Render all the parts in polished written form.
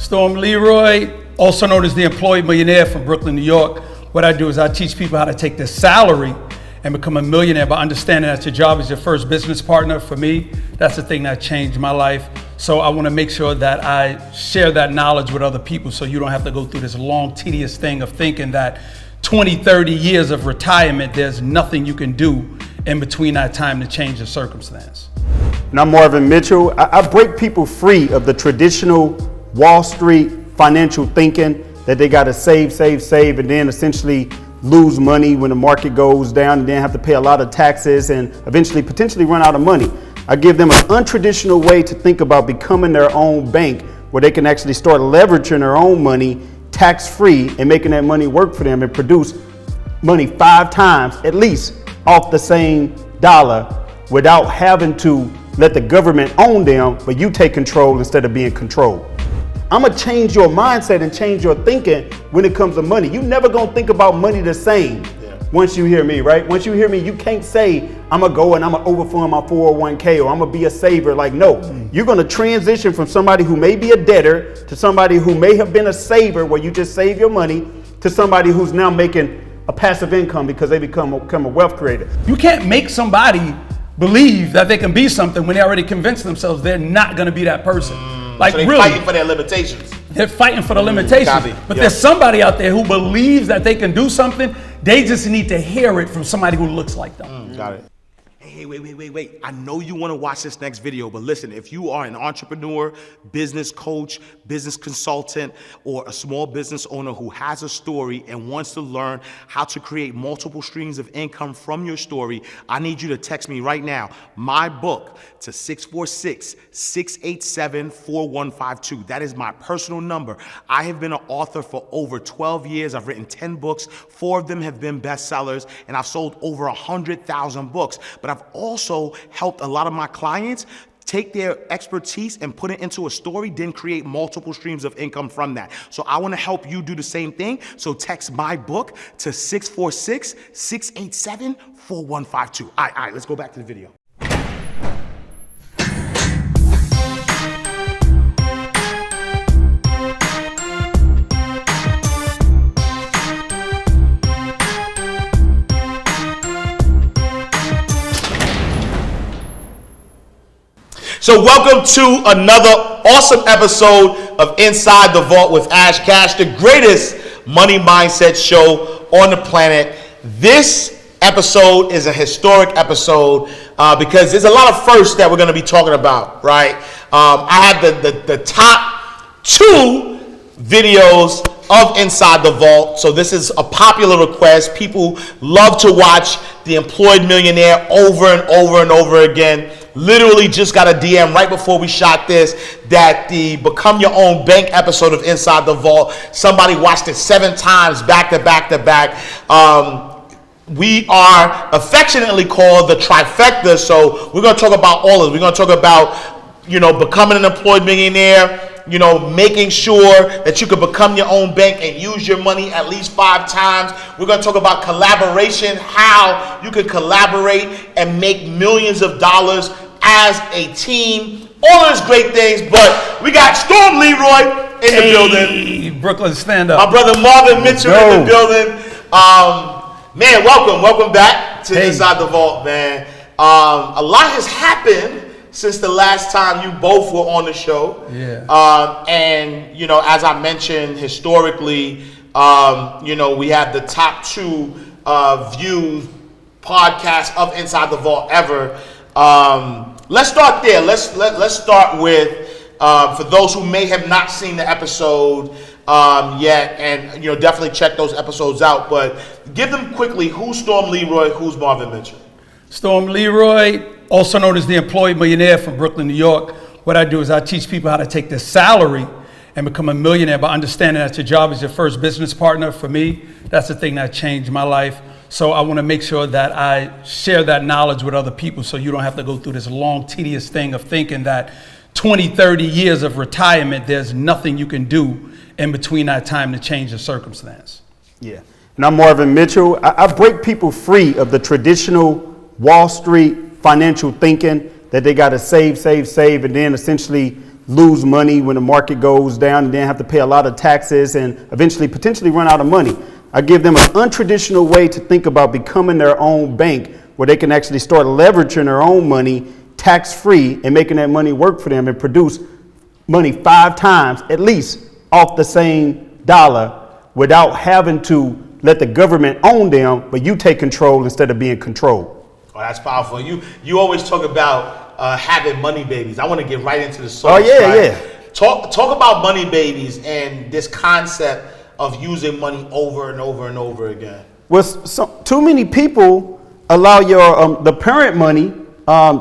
Storm Leroy, also known as the Employed Millionaire from Brooklyn, New York. What I do is I teach people how to take their salary and become a millionaire by understanding that your job is your first business partner. For me, that's the thing that changed my life. So I want to make sure that I share that knowledge with other people so you don't have to go through this long, tedious thing of thinking that 20, 30 years of retirement, there's nothing you can do in between that time to change the circumstance. And I'm Marvin Mitchell. I break people free of the traditional Wall Street financial thinking that they got to save, and then essentially lose money when the market goes down and then have to pay a lot of taxes and eventually potentially run out of money. I give them an untraditional way to think about becoming their own bank where they can actually start leveraging their own money tax-free and making that money work for them and produce money 5 times at least off the same dollar without having to let the government own them, but you take control instead of being controlled. I'm gonna change your mindset and change your thinking when it comes to money. You never gonna think about money the same once you hear me, right? Once you hear me, you can't say, I'm gonna go and I'm gonna overfund my 401k or I'm gonna be a saver. Like, no, you're gonna transition from somebody who may be a debtor to somebody who may have been a saver where you just save your money to somebody who's now making a passive income because they become a wealth creator. You can't make somebody believe that they can be something when they already convinced themselves they're not gonna be that person. Like, so they're really fighting for their limitations. They're fighting for the limitations. But there's somebody out there who believes that they can do something. They just need to hear it from somebody who looks like them. Got it. Hey, wait. I know you want to watch this next video, but listen, if you are an entrepreneur, business coach, business consultant, or a small business owner who has a story and wants to learn how to create multiple streams of income from your story, I need you to text me right now, my book, to 646-687-4152. That is my personal number. I have been an author for over 12 years. I've written 10 books. 4 of them have been bestsellers, and I've sold over 100,000 books. But I've also helped a lot of my clients take their expertise and put it into a story, then create multiple streams of income from that. So I want to help you do the same thing. So text my book to 646-687-4152. All right, let's go back to the video. So welcome to another awesome episode of Inside the Vault with Ash Cash, the greatest money mindset show on the planet. This episode is a historic episode because there's a lot of firsts that we're going to be talking about, right? I have the top 2 videos of Inside the Vault. So this is a popular request. People love to watch The Employed Millionaire over and over and over again. Literally just got a DM right before we shot this that the Become Your Own Bank episode of Inside the Vault, somebody watched it 7 times back to back to back. We are affectionately called the trifecta. So we're going to talk about all of it. We're going to talk about, becoming an employed millionaire, making sure that you can become your own bank and use your money at least 5 times. We're going to talk about collaboration, how you can collaborate and make millions of dollars as a team. All those great things, but we got Storm Leroy in the building. Brooklyn, stand up. My brother Marvin Mitchell in the building. Man, welcome back to Inside the Vault, man. A lot has happened since the last time you both were on the show. Yeah. And, as I mentioned, historically, we have the top 2 viewed podcasts of Inside the Vault ever. Let's start there. Let's start with, for those who may have not seen the episode yet, and, definitely check those episodes out, but give them quickly, who's Storm Leroy, who's Marvin Mitchell? Storm Leroy, also known as the Employed Millionaire from Brooklyn, New York. What I do is I teach people how to take their salary and become a millionaire by understanding that your job is your first business partner. For me, that's the thing that changed my life. So I want to make sure that I share that knowledge with other people so you don't have to go through this long, tedious thing of thinking that 20, 30 years of retirement, there's nothing you can do in between that time to change the circumstance. Yeah. And I'm Marvin Mitchell. I break people free of the traditional Wall Street financial thinking that they got to save, and then essentially lose money when the market goes down and then have to pay a lot of taxes and eventually potentially run out of money. I give them an untraditional way to think about becoming their own bank where they can actually start leveraging their own money tax-free and making that money work for them and produce money 5 times at least off the same dollar without having to let the government own them, but you take control instead of being controlled. Oh, that's powerful. You always talk about having money babies. I want to get right into the source. Oh yeah, right? yeah. Talk about money babies and this concept of using money over and over and over again. Well, too many people allow your the parent money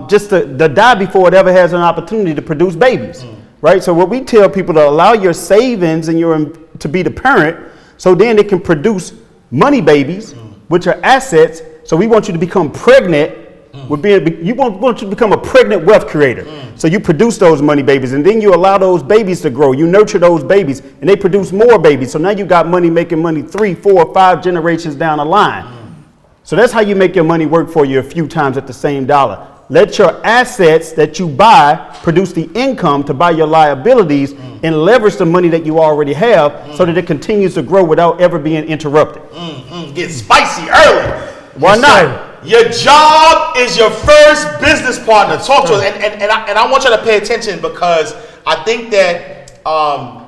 just to die before it ever has an opportunity to produce babies, right? So what we tell people to allow your savings and to be the parent, so then it can produce money babies, which are assets. So we want you to become pregnant. You want you to become a pregnant wealth creator. So you produce those money babies, and then you allow those babies to grow. You nurture those babies, and they produce more babies. So now you got money making money 3, 4, 5 generations down the line. So that's how you make your money work for you a few times at the same dollar. Let your assets that you buy produce the income to buy your liabilities and leverage the money that you already have so that it continues to grow without ever being interrupted. Get spicy early. Why not? Your job is your first business partner. Talk to us. And I want you to pay attention because I think that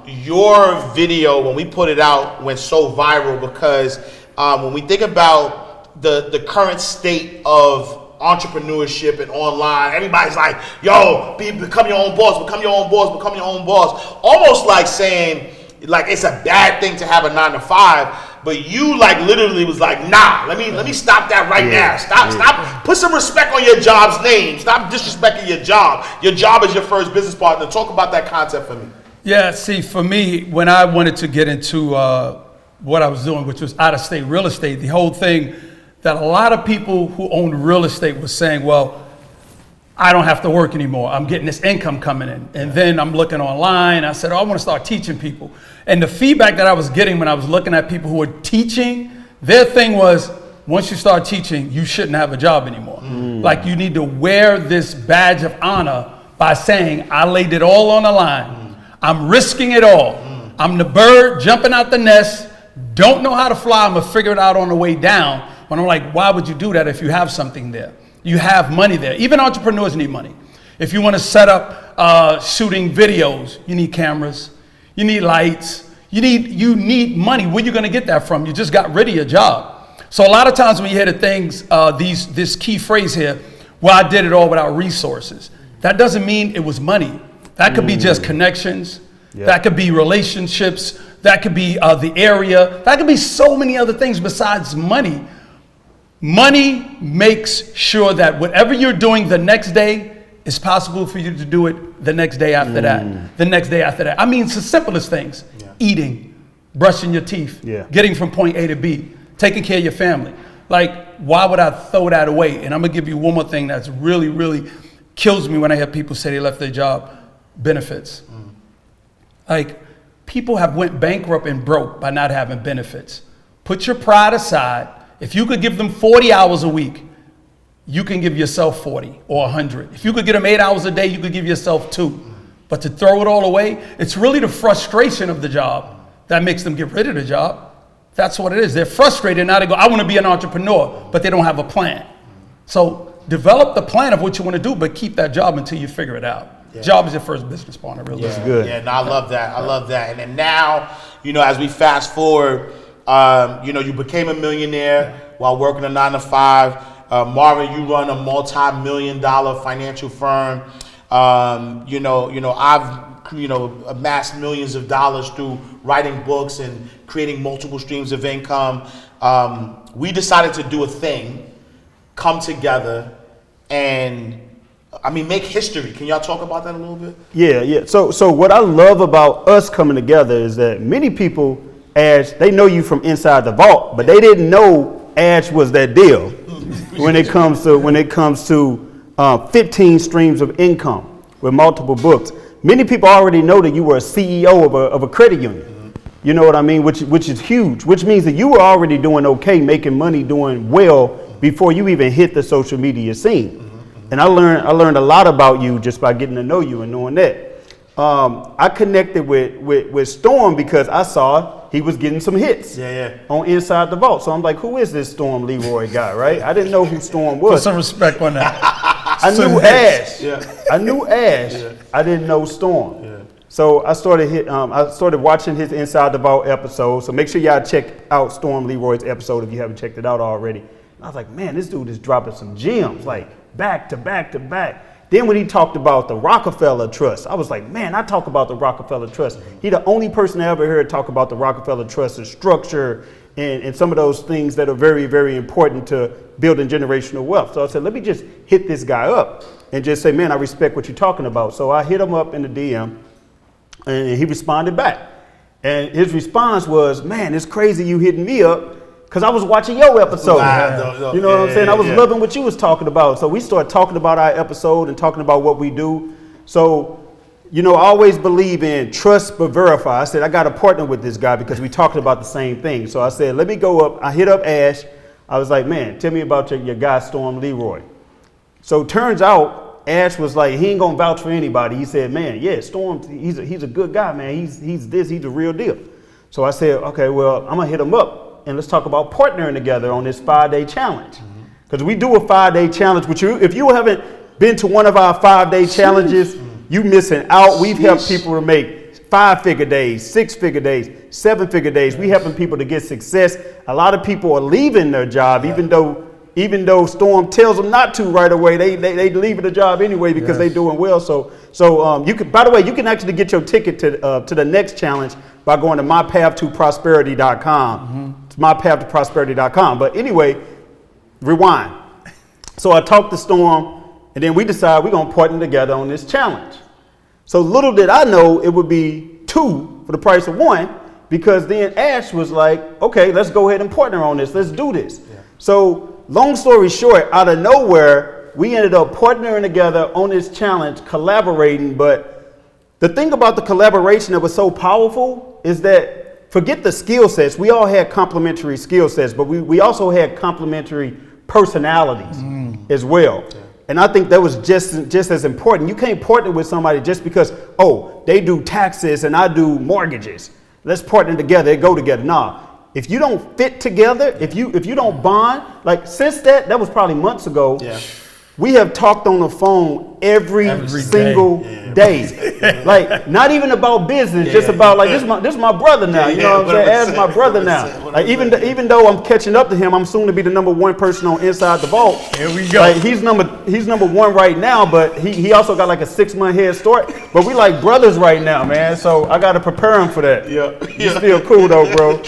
your video, when we put it out, went so viral because when we think about the current state of entrepreneurship and online, everybody's like, yo, become your own boss, become your own boss, become your own boss. Almost like saying, like it's a bad thing to have a 9 to 5, but you like literally was like, nah, let me stop that right now. Stop. Put some respect on your job's name. Stop disrespecting your job. Your job is your first business partner. Talk about that concept for me. Yeah, see, for me, when I wanted to get into what I was doing, which was out-of-state real estate, the whole thing that a lot of people who own real estate was saying, well, I don't have to work anymore. I'm getting this income coming in. And then I'm looking online. I said, oh, I want to start teaching people. And the feedback that I was getting when I was looking at people who were teaching, their thing was, once you start teaching, you shouldn't have a job anymore. Like you need to wear this badge of honor by saying, I laid it all on the line. I'm risking it all. I'm the bird jumping out the nest, don't know how to fly. I'm going to figure it out on the way down. But I'm like, why would you do that if you have something there? You have money there. Even entrepreneurs need money. If you want to set up shooting videos, you need cameras, you need lights, you need money. Where are you going to get that from? You just got rid of your job. So a lot of times when you hear the things, this key phrase here, well, I did it all without resources. That doesn't mean it was money. That could be just connections. Yeah. That could be relationships. That could be the area. That could be so many other things besides money. Money makes sure that whatever you're doing the next day, it's possible for you to do it the next day after that, the next day after that. I mean, it's the simplest things. Yeah. Eating, brushing your teeth, getting from point A to B, taking care of your family. Like, why would I throw that away? And I'm going to give you one more thing that's really, really kills me when I hear people say they left their job, benefits. Like, people have went bankrupt and broke by not having benefits. Put your pride aside. If you could give them 40 hours a week, you can give yourself 40 or 100. If you could get them 8 hours a day, you could give yourself 2. But to throw it all away, it's really the frustration of the job that makes them get rid of the job. That's what it is. They're frustrated. Now they go, I want to be an entrepreneur, but they don't have a plan. So develop the plan of what you want to do, but keep that job until you figure it out. Yeah. Job is your first business partner, really. That's good. Yeah, no, I love that. I love that. And then now, as we fast forward, you became a millionaire while working a 9 to 5. Marvin, you run a multi-million-dollar financial firm. I've amassed millions of dollars through writing books and creating multiple streams of income. We decided to do a thing, come together, and make history. Can y'all talk about that a little bit? Yeah. So what I love about us coming together is that many people, Ash, they know you from inside the vault, but they didn't know Ash was that deal when it comes to 15 streams of income with multiple books. Many people already know that you were a CEO of a credit union. You know what I mean? Which is huge, which means that you were already doing okay, making money, doing well before you even hit the social media scene. And I learned a lot about you just by getting to know you and knowing that. I connected with Storm because I saw he was getting some hits on Inside the Vault. So I'm like, who is this Storm Leroy guy, right? I didn't know who Storm Put was. some respect on that. I knew Ash. I knew Ash. I didn't know Storm. So I started watching his Inside the Vault episode. So make sure y'all check out Storm Leroy's episode if you haven't checked it out already. And I was like, man, this dude is dropping some gems, like back to back to back. Then when he talked about the Rockefeller Trust, I was like, man, I talk about the Rockefeller Trust. He the only person I ever heard talk about the Rockefeller Trust, the structure, and some of those things that are very, very important to building generational wealth. So I said, let me just hit this guy up and just say, man, I respect what you're talking about. So I hit him up in the DM, and he responded back. And his response was, man, it's crazy you hitting me up, because I was watching your episode. You know what I'm saying? I was loving what you was talking about. So we started talking about our episode and talking about what we do. So, I always believe in trust but verify. I said, I got to partner with this guy because we talking about the same thing. So I said, let me go up. I hit up Ash. I was like, man, tell me about your guy, Storm Leroy. So turns out, Ash was like, he ain't going to vouch for anybody. He said, man, yeah, Storm, he's a good guy, man. He's the real deal. So I said, okay, well, I'm going to hit him up. And let's talk about partnering together on this 5-day challenge. Because we do a 5-day challenge with you. If you haven't been to one of our 5-day challenges, you missing out. We've helped people to make 5-figure days, 6-figure days, 7-figure days. We helping people to get success. A lot of people are leaving their job, even though Storm tells them not to right away. They leaving the job anyway because they're doing well. So you can, by the way, you can actually get your ticket to the next challenge by going to mypathtoprosperity.com. It's mypathtoprosperity.com. But anyway, rewind. So I talked to Storm, and then we decided we're going to partner together on this challenge. So little did I know it would be 2 for the price of 1, because then Ash was like, okay, let's go ahead and partner on this. Let's do this. So long story short, out of nowhere, we ended up partnering together on this challenge, collaborating. But the thing about the collaboration that was so powerful is that, forget the skill sets. We all had complementary skill sets, but we also had complementary personalities as well. And I think that was just as important. You can't partner with somebody just because, they do taxes and I do mortgages. Let's partner together, they go together. Nah, if you don't fit together, if you don't bond, like since that was probably months ago, we have talked on the phone every single day. Like not even about business, just about like this is my brother now. You know what I'm saying? As my brother now. Like even though I'm catching up to him, I'm soon to be the number 1 person on Inside the Vault. Here we go. Like he's number 1 right now, but he also got like a 6-month head start. But we like brothers right now, man. So I got to prepare him for that. He's still cool though, bro.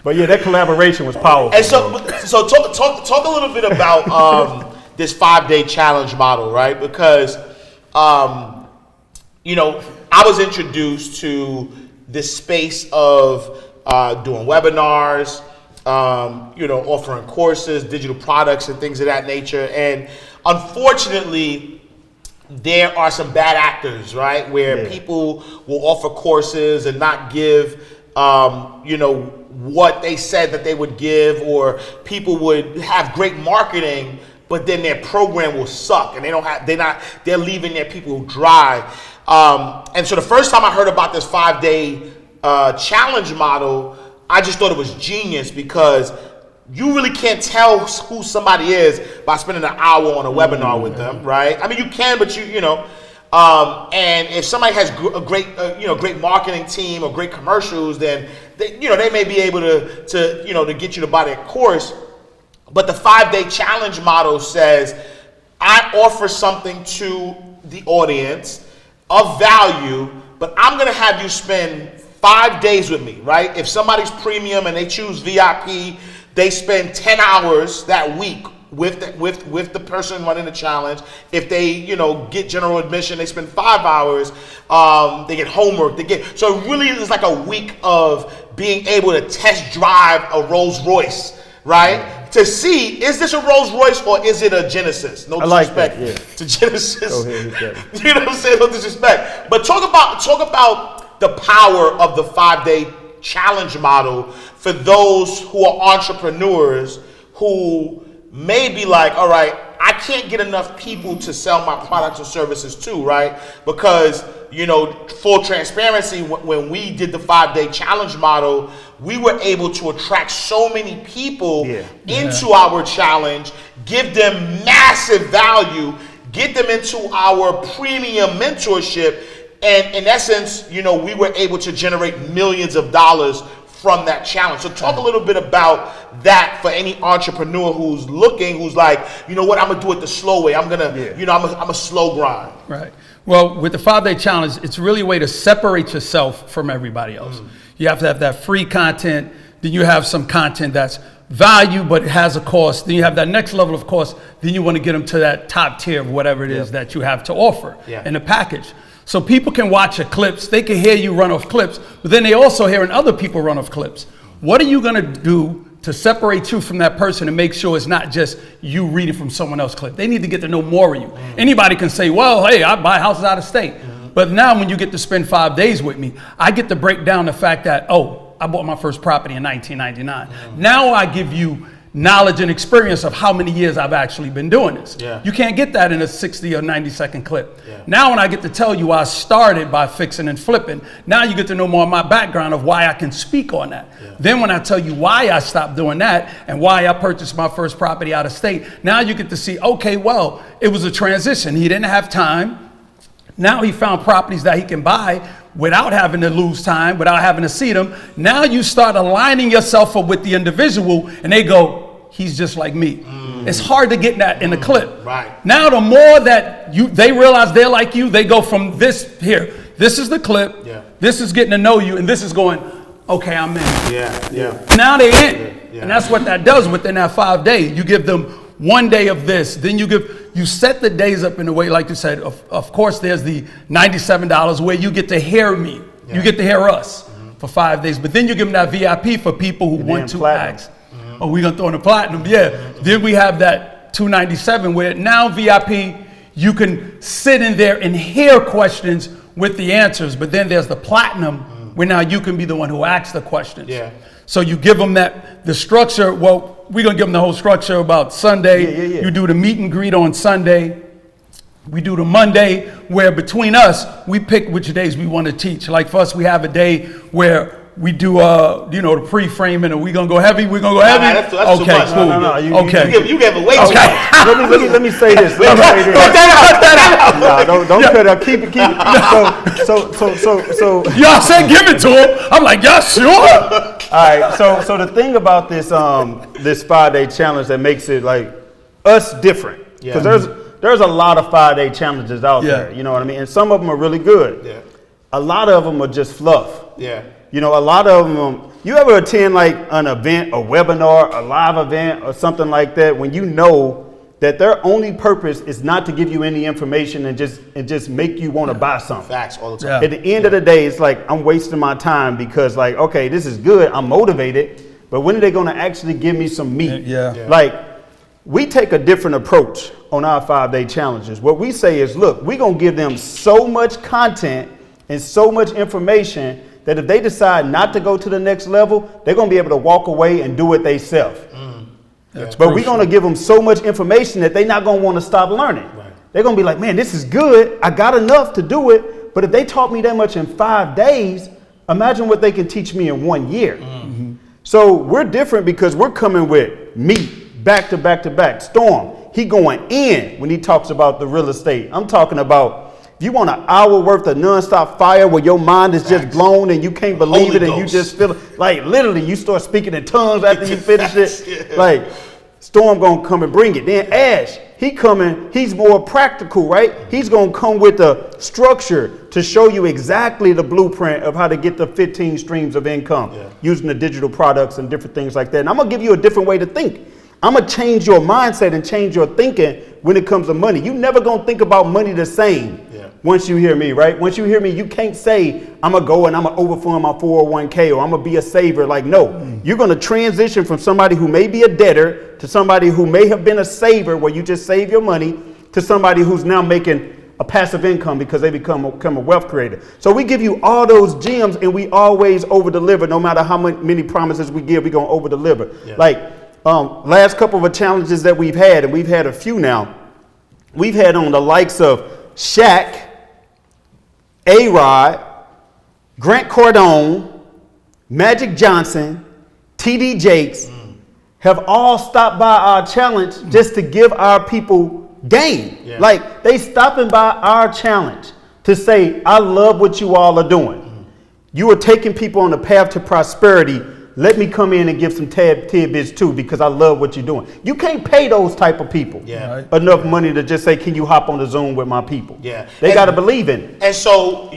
But yeah, that collaboration was powerful. And so talk a little bit about this 5-day challenge model, right? Because I was introduced to this space of doing webinars, offering courses, digital products, and things of that nature. And unfortunately, there are some bad actors, right? Where people will offer courses and not give what they said that they would give, or people would have great marketing, but then their program will suck and they're leaving their people dry. And so the first time I heard about this 5-day challenge model, I just thought it was genius, because you really can't tell who somebody is by spending an hour on a webinar with them, right? I mean, you can, but and if somebody has a great marketing team or great commercials, then they may be able to get you to buy that course. But the 5-day challenge model says, I offer something to the audience of value, but I'm going to have you spend 5 days with me, right? If somebody's premium and they choose VIP, they spend 10 hours that week with the person running the challenge. If they get general admission, they spend 5 hours. They get homework. So it really is like a week of being able to test drive a Rolls Royce, right? To see, is this a Rolls Royce or is it a Genesis? No disrespect to Genesis. Go ahead, you know what I'm saying? No disrespect. But talk about the power of the 5-day challenge model for those who are entrepreneurs who may be like, all right, I can't get enough people to sell my products or services to, right? Because, full transparency, when we did the 5-day challenge model, we were able to attract so many people into our challenge, give them massive value, get them into our premium mentorship. And in essence, we were able to generate millions of dollars from that challenge. So talk a little bit about that for any entrepreneur who's like, you know what, I'm gonna do it the slow way. I'm gonna, I'm a slow grind. Right. Well, with the 5-day challenge, it's really a way to separate yourself from everybody else. You have to have that free content. Then you have some content that's value, but it has a cost. Then you have that next level of cost. Then you want to get them to that top tier of whatever it is that you have to offer in the package. So people can watch your clips, they can hear you run off clips, but then they also hearing other people run off clips. What are you gonna do to separate you from that person and make sure it's not just you reading from someone else's clip? They need to get to know more of you. Anybody can say, well, hey, I buy houses out of state. But now when you get to spend 5 days with me, I get to break down the fact that, I bought my first property in 1999. Now I give you knowledge and experience of how many years I've actually been doing this. You can't get that in a 60 or 90-second clip. Now when I get to tell you I started by fixing and flipping, now you get to know more of my background of why I can speak on that. Then when I tell you why I stopped doing that and why I purchased my first property out of state, now you get to see, okay, well, it was a transition. He didn't have time. Now he found properties that he can buy without having to lose time, without having to see them. Now you start aligning yourself up with the individual and they go, he's just like me. It's hard to get that in the clip. Right. Now the more that they realize they're like you, they go from this here. This is the clip. This is getting to know you, and this is going, okay, I'm in. Now they're in. And that's what that does within that 5 days. You give them 1 day of this, then you set the days up in a way, like you said, of course there's the $97 where you get to hear me. You get to hear us for 5 days, but then you give them that VIP for people who want to ask. Oh, we're gonna throw in the platinum, Then we have that $297 where now VIP, you can sit in there and hear questions with the answers, but then there's the platinum where now you can be the one who asks the questions. So you give them the structure. Well, we're gonna give them the whole structure about Sunday. You do the meet and greet on Sunday. We do the Monday where between us, we pick which days we want to teach. Like for us, we have a day where we do, the pre-framing, and we're going to go heavy. We're going to go heavy. That's too much. Cool. No. You gave away too much. Let me say this. Cut that out. No, don't cut it out. Keep it. So. Y'all said give it to him. I'm like, y'all sure? All right. So the thing about this 5-day challenge that makes it like us different, because there's a lot of 5-day challenges out there. You know what I mean? And some of them are really good. A lot of them are just fluff. A lot of them, you ever attend like an event, a webinar, a live event or something like that, when you know that their only purpose is not to give you any information and just make you want to buy something. Facts all the time. At the end of the day, it's like I'm wasting my time because like, okay, this is good. I'm motivated, but when are they going to actually give me some meat? Like we take a different approach on our 5-day challenges. What we say is, look, we're going to give them so much content and so much information that if they decide not to go to the next level, they're going to be able to walk away and do it themselves. But we're going to give them so much information that they're not going to want to stop learning. They're going to be like, man, this is good. I got enough to do it. But if they taught me that much in 5 days, imagine what they can teach me in 1 year. So we're different because we're coming with meat back to back to back. Storm, he going in when he talks about the real estate. I'm talking about, if you want an hour worth of nonstop fire where your mind is just blown and you can't believe it and you just feel it, like literally you start speaking in tongues after you finish it. Like Storm gonna come and bring it. Then Ash, he coming, he's more practical, right? He's gonna come with a structure to show you exactly the blueprint of how to get the 15 streams of income using the digital products and different things like that. And I'm gonna give you a different way to think. I'm gonna change your mindset and change your thinking when it comes to money. You never gonna think about money the same. Once you hear me, right? Once you hear me, you can't say, I'm going to go and I'm going to overfund my 401k or I'm going to be a saver. Like, no, you're going to transition from somebody who may be a debtor to somebody who may have been a saver where you just save your money to somebody who's now making a passive income because they become a wealth creator. So we give you all those gems and we always over deliver. No matter how many promises we give, we're going to over deliver. Like last couple of challenges that we've had, and we've had a few now. We've had on the likes of Shaq, A-Rod, Grant Cardone, Magic Johnson, T.D. Jakes have all stopped by our challenge just to give our people game. Yeah. Like, they stopping by our challenge to say, I love what you all are doing. You are taking people on the path to prosperity. Let me come in and give some tidbits too, because I love what you're doing. You can't pay those type of people enough money to just say, can you hop on the Zoom with my people? Yeah. They got to believe in it. And so,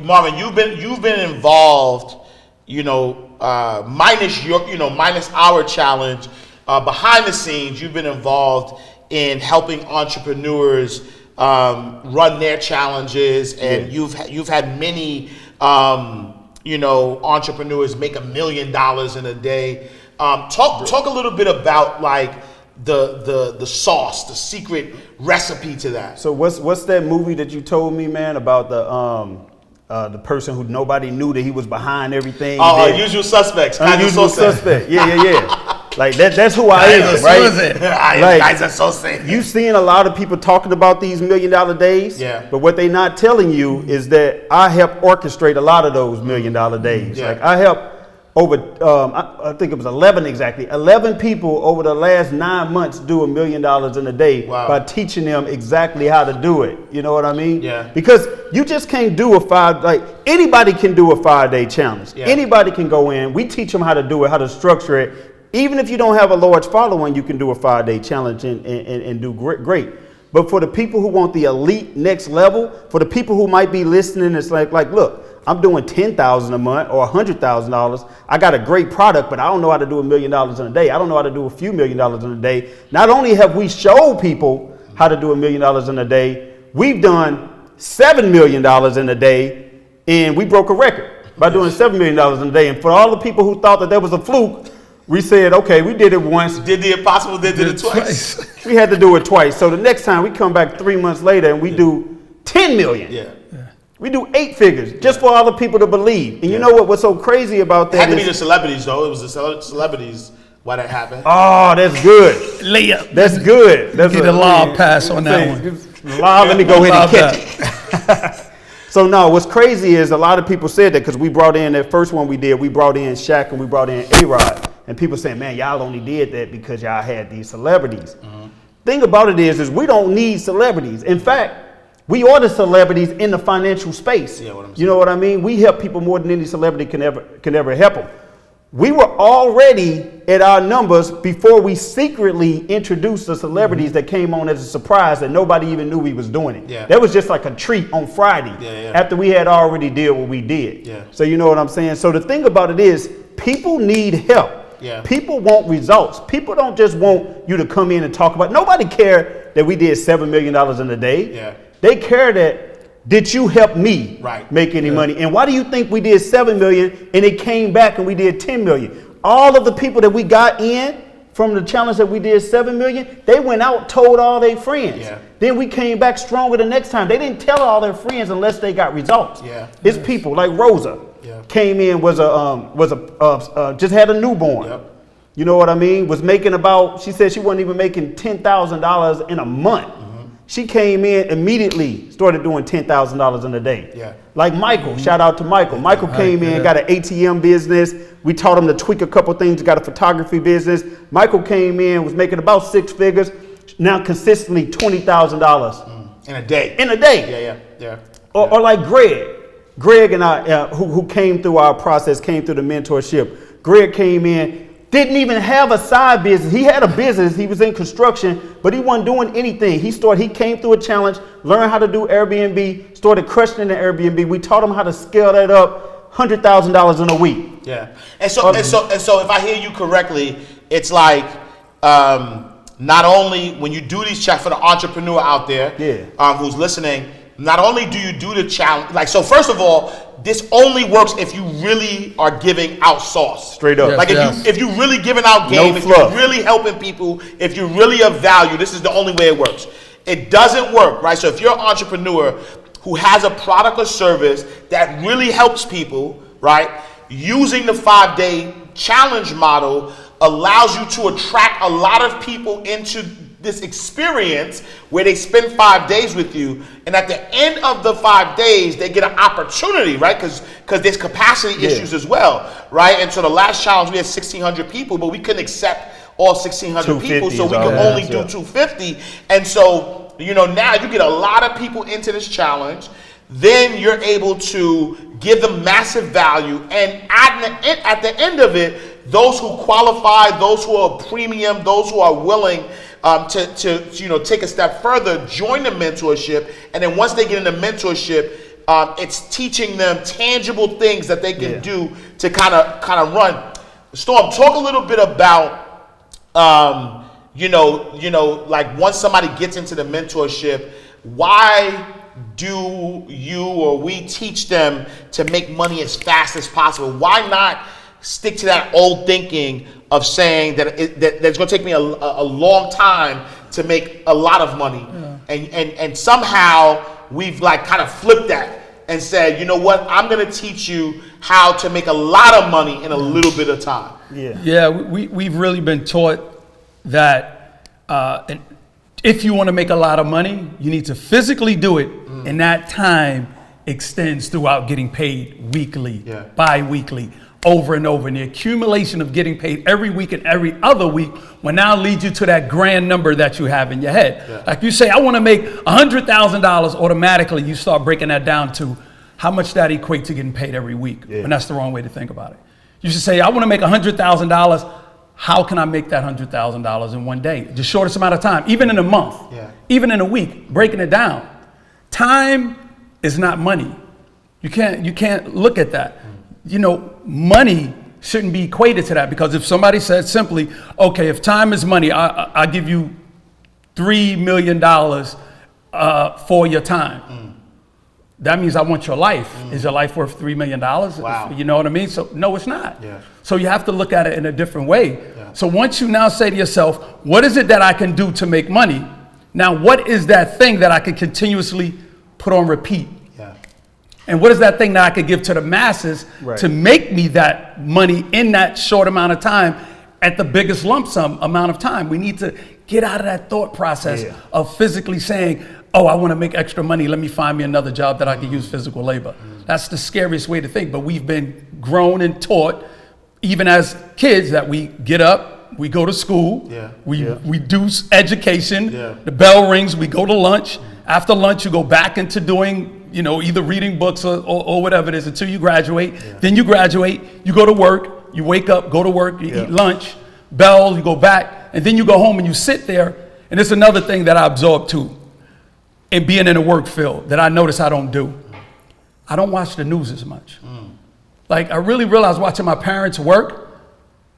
Marvin, you've been involved, minus our challenge, behind the scenes, you've been involved in helping entrepreneurs run their challenges, and you've had many entrepreneurs make $1 million in a day. Talk a little bit about like the sauce, the secret recipe to that. So what's that movie that you told me, man, about the person who nobody knew that he was behind everything? Usual Suspects. Unusual Suspect. Yeah. Like that's who I am, right? Guys are so safe. You've seen a lot of people talking about these $1 million days, but what they're not telling you is that I help orchestrate a lot of those $1 million days. Yeah. Like I help over, I think it was 11 people over the last 9 months do $1 million in a day by teaching them exactly how to do it. You know what I mean? Yeah. Because you just can't do anybody can do a 5-day challenge. Yeah. Anybody can go in. We teach them how to do it, how to structure it. Even if you don't have a large following, you can do a 5-day challenge and do great. But for the people who want the elite next level, for the people who might be listening, it's like look, I'm doing $10,000 a month or $100,000. I got a great product, but I don't know how to do $1 million in a day. I don't know how to do a few $1 million in a day. Not only have we showed people how to do $1 million in a day, we've done $7 million in a day, and we broke a record by doing $7 million in a day. And for all the people who thought that was a fluke, we said, okay, we did it once. Did the impossible, did it twice. We had to do it twice. So the next time we come back 3 months later and we do 10 million. Yeah. We do 8 figures just for all the people to believe. And you know what's so crazy about that? It had to be the celebrities, though. It was the celebrities why that happened. Oh, that's good. Layup. That's good. That's Get a law pass on that one. Law, let me go ahead and catch it. So no, what's crazy is a lot of people said that because we brought in that first one we did, we brought in Shaq and we brought in A-Rod. And people saying, man, y'all only did that because y'all had these celebrities. Thing about it is we don't need celebrities. In fact, we are the celebrities in the financial space. Yeah, what I'm saying. You know what I mean? We help people more than any celebrity can ever help them. We were already at our numbers before we secretly introduced the celebrities that came on as a surprise that nobody even knew we was doing it. Yeah. That was just like a treat on Friday after we had already did what we did. Yeah. So you know what I'm saying? So the thing about it is people need help. Yeah. People want results. People don't just want you to come in and talk about. Nobody cared that we did $7 million in a day. Yeah. They care that did you help me make any money? And why do you think we did 7 million and it came back and we did 10 million? All of the people that we got in from the challenge that we did 7 million, they went out, told all their friends. Yeah. Then we came back stronger the next time. They didn't tell all their friends unless they got results. Yeah. It's people like Rosa. Came in, just had a newborn. Yep. You know what I mean? Was making she said she wasn't even making $10,000 in a month. She came in immediately, started doing $10,000 in a day. Yeah. Like Michael, shout out to Michael. Michael came in, got an ATM business. We taught him to tweak a couple things, got a photography business. Michael came in, was making about 6 figures, now consistently $20,000. In a day. In a day. Yeah. Or like Greg and I, who came through our process, came through the mentorship. Greg came in, didn't even have a side business. He had a business. He was in construction, but he wasn't doing anything. He came through a challenge, learned how to do Airbnb, started crushing in the Airbnb. We taught him how to scale that up, $100,000 in a week. Yeah. And so if I hear you correctly, it's like not only when you do these checks for the entrepreneur out there who's listening, not only do you do the challenge, so first of all, this only works if you really are giving out sauce. Straight up. If you really giving out game, if you're really helping people, if you're really of value, this is the only way it works. It doesn't work, right? So if you're an entrepreneur who has a product or service that really helps people, right, using the 5-day challenge model, allows you to attract a lot of people into this experience where they spend 5 days with you, and at the end of the 5 days they get an opportunity, right? Because there's capacity issues as well, right? And so the last challenge we had 1,600 people, but we couldn't accept all 1,600 people, so we could only do 250. And so, you know, now you get a lot of people into this challenge. Then you're able to give them massive value, and at the end of it, those who qualify, those who are premium, those who are willing to you know, take a step further, join the mentorship. And then once they get into mentorship, it's teaching them tangible things that they can do to kind of run. Storm, talk a little bit about you know, like once somebody gets into the mentorship, why do you or we teach them to make money as fast as possible? Why not stick to that old thinking of saying that it's going to take me a long time to make a lot of money, and somehow we've like kind of flipped that and said, you know what, I'm going to teach you how to make a lot of money in a little bit of time. We've really been taught that if you want to make a lot of money, you need to physically do it, and that time extends throughout getting paid weekly, bi-weekly, over and over. And the accumulation of getting paid every week and every other week will now lead you to that grand number that you have in your head. Like you say, I want to make $100,000, automatically you start breaking that down to how much that equates to getting paid every week. And that's the wrong way to think about it. You should say, I want to make $100,000. How can I make that $100,000 in one day? The shortest amount of time, even in a month, even in a week, breaking it down. Time is not money. You can't look at that. You know, money shouldn't be equated to that, because if somebody said simply, okay, if time is money, I give you $3 million for your time. That means I want your life. Is your life worth $3 million? Wow. You know what I mean? So no, it's not. So you have to look at it in a different way. So once you now say to yourself, what is it that I can do to make money? Now, what is that thing that I can continuously put on repeat? And what is that thing that I could give to the masses to make me that money in that short amount of time at the biggest lump sum amount of time? We need to get out of that thought process of physically saying, oh, I want to make extra money. Let me find me another job that I can use physical labor. That's the scariest way to think. But we've been grown and taught, even as kids, that we get up, we go to school, we do education, the bell rings, we go to lunch. After lunch, you go back into doing, you know, either reading books or whatever it is until you graduate. Then you graduate, you go to work, you wake up, go to work, you eat lunch, bell, you go back, and then you go home and you sit there. And it's another thing that I absorbed too, in being in a work field, that I notice I don't do. I don't watch the news as much. Like, I really realized watching my parents work,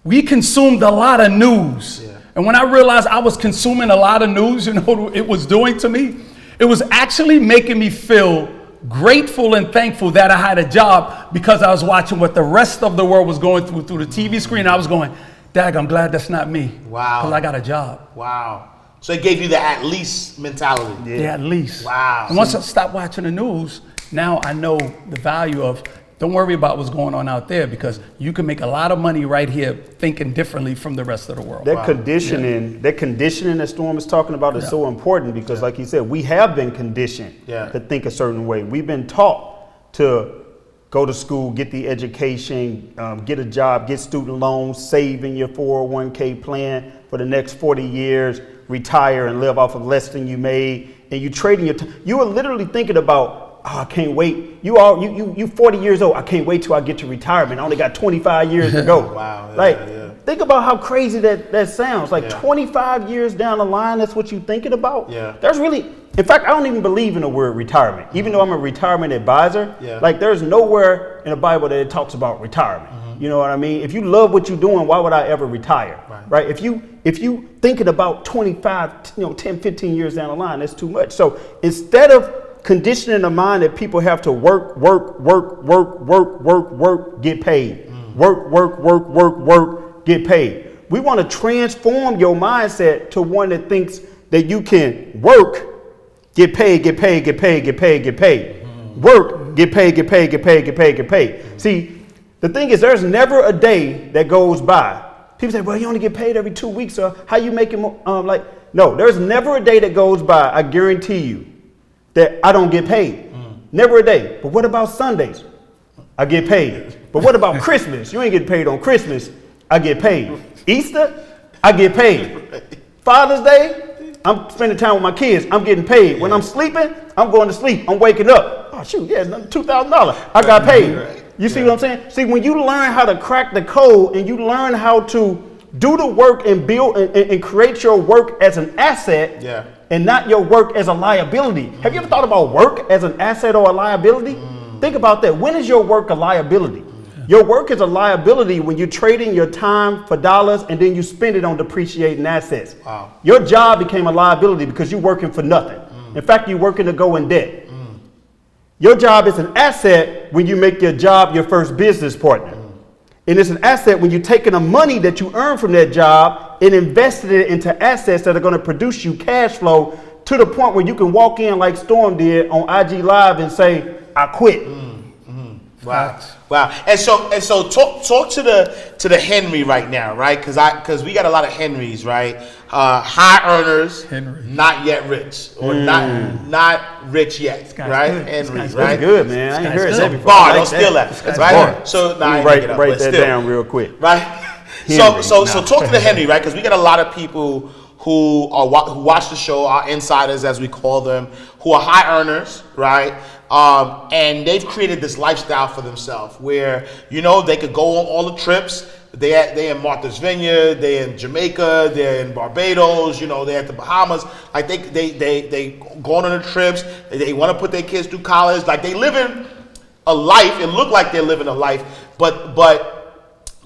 we consumed a lot of news. And when I realized I was consuming a lot of news, you know what it was doing to me? It was actually making me feel grateful and thankful that I had a job, because I was watching what the rest of the world was going through the TV screen. I was going, Dag, I'm glad that's not me. Wow. Because I got a job. Wow. So it gave you the at least mentality. Yeah, at least. Wow. And once I stopped watching the news, now I know the value of, don't worry about what's going on out there, because you can make a lot of money right here thinking differently from the rest of the world. That conditioning that Storm is talking about is so important, because like you said, we have been conditioned to think a certain way. We've been taught to go to school, get the education, get a job, get student loans, save in your 401k plan for the next 40 years, retire and live off of less than you made, and you trading your time. You are literally thinking about, oh, I can't wait. You 40 years old. I can't wait till I get to retirement. I only got 25 years to go. Wow. Think about how crazy that sounds. Like 25 years down the line, that's what you're thinking about? There's really, in fact, I don't even believe in the word retirement. Even though I'm a retirement advisor, like there's nowhere in the Bible that it talks about retirement. You know what I mean? If you love what you're doing, why would I ever retire? Right? If you thinking about 25, 10, 15 years down the line, that's too much. So instead of conditioning the mind that people have to work, get paid. Work, get paid. We want to transform your mindset to one that thinks that you can work, get paid. Work, get paid. See, the thing is, there's never a day that goes by People say, well, you only get paid every 2 weeks, so how you making more? No, there's never a day that goes by, I guarantee you, that I don't get paid. Never a day. But what about Sundays? I get paid. But what about Christmas? You ain't getting paid on Christmas. I get paid. Easter? I get paid. Father's Day? I'm spending time with my kids. I'm getting paid. When I'm sleeping, I'm going to sleep. I'm waking up. Oh, shoot, yeah, $2,000. I got paid. You see what I'm saying? See, when you learn how to crack the code and you learn how to do the work and build and create your work as an asset and not your work as a liability. Have you ever thought about work as an asset or a liability? Think about that. When is your work a liability? Your work is a liability when you're trading your time for dollars and then you spend it on depreciating assets. Wow. Your job became a liability because you're working for nothing. In fact, you're working to go in debt. Your job is an asset when you make your job your first business partner. And it's an asset when you're taking the money that you earn from that job and invested it into assets that are going to produce you cash flow to the point where you can walk in like Storm did on IG Live and say, I quit. Wow. Wow. And so talk to the Henry right now, right? Because we got a lot of Henrys, right? High earners, Henry. Not yet rich, or not rich yet, right? Good. Henrys, right? right? Good, man. I ain't heard that before. Bar, don't steal that, right? So write that down real quick, right? So talk to the Henry, right? Because we got a lot of people who watch the show, our insiders as we call them, who are high earners, right? And they've created this lifestyle for themselves where, they could go on all the trips. They in Martha's Vineyard, they in Jamaica, they're in Barbados, they're at the Bahamas. Like they going on the trips. They want to put their kids through college. Like they living a life. It look like they're living a life, but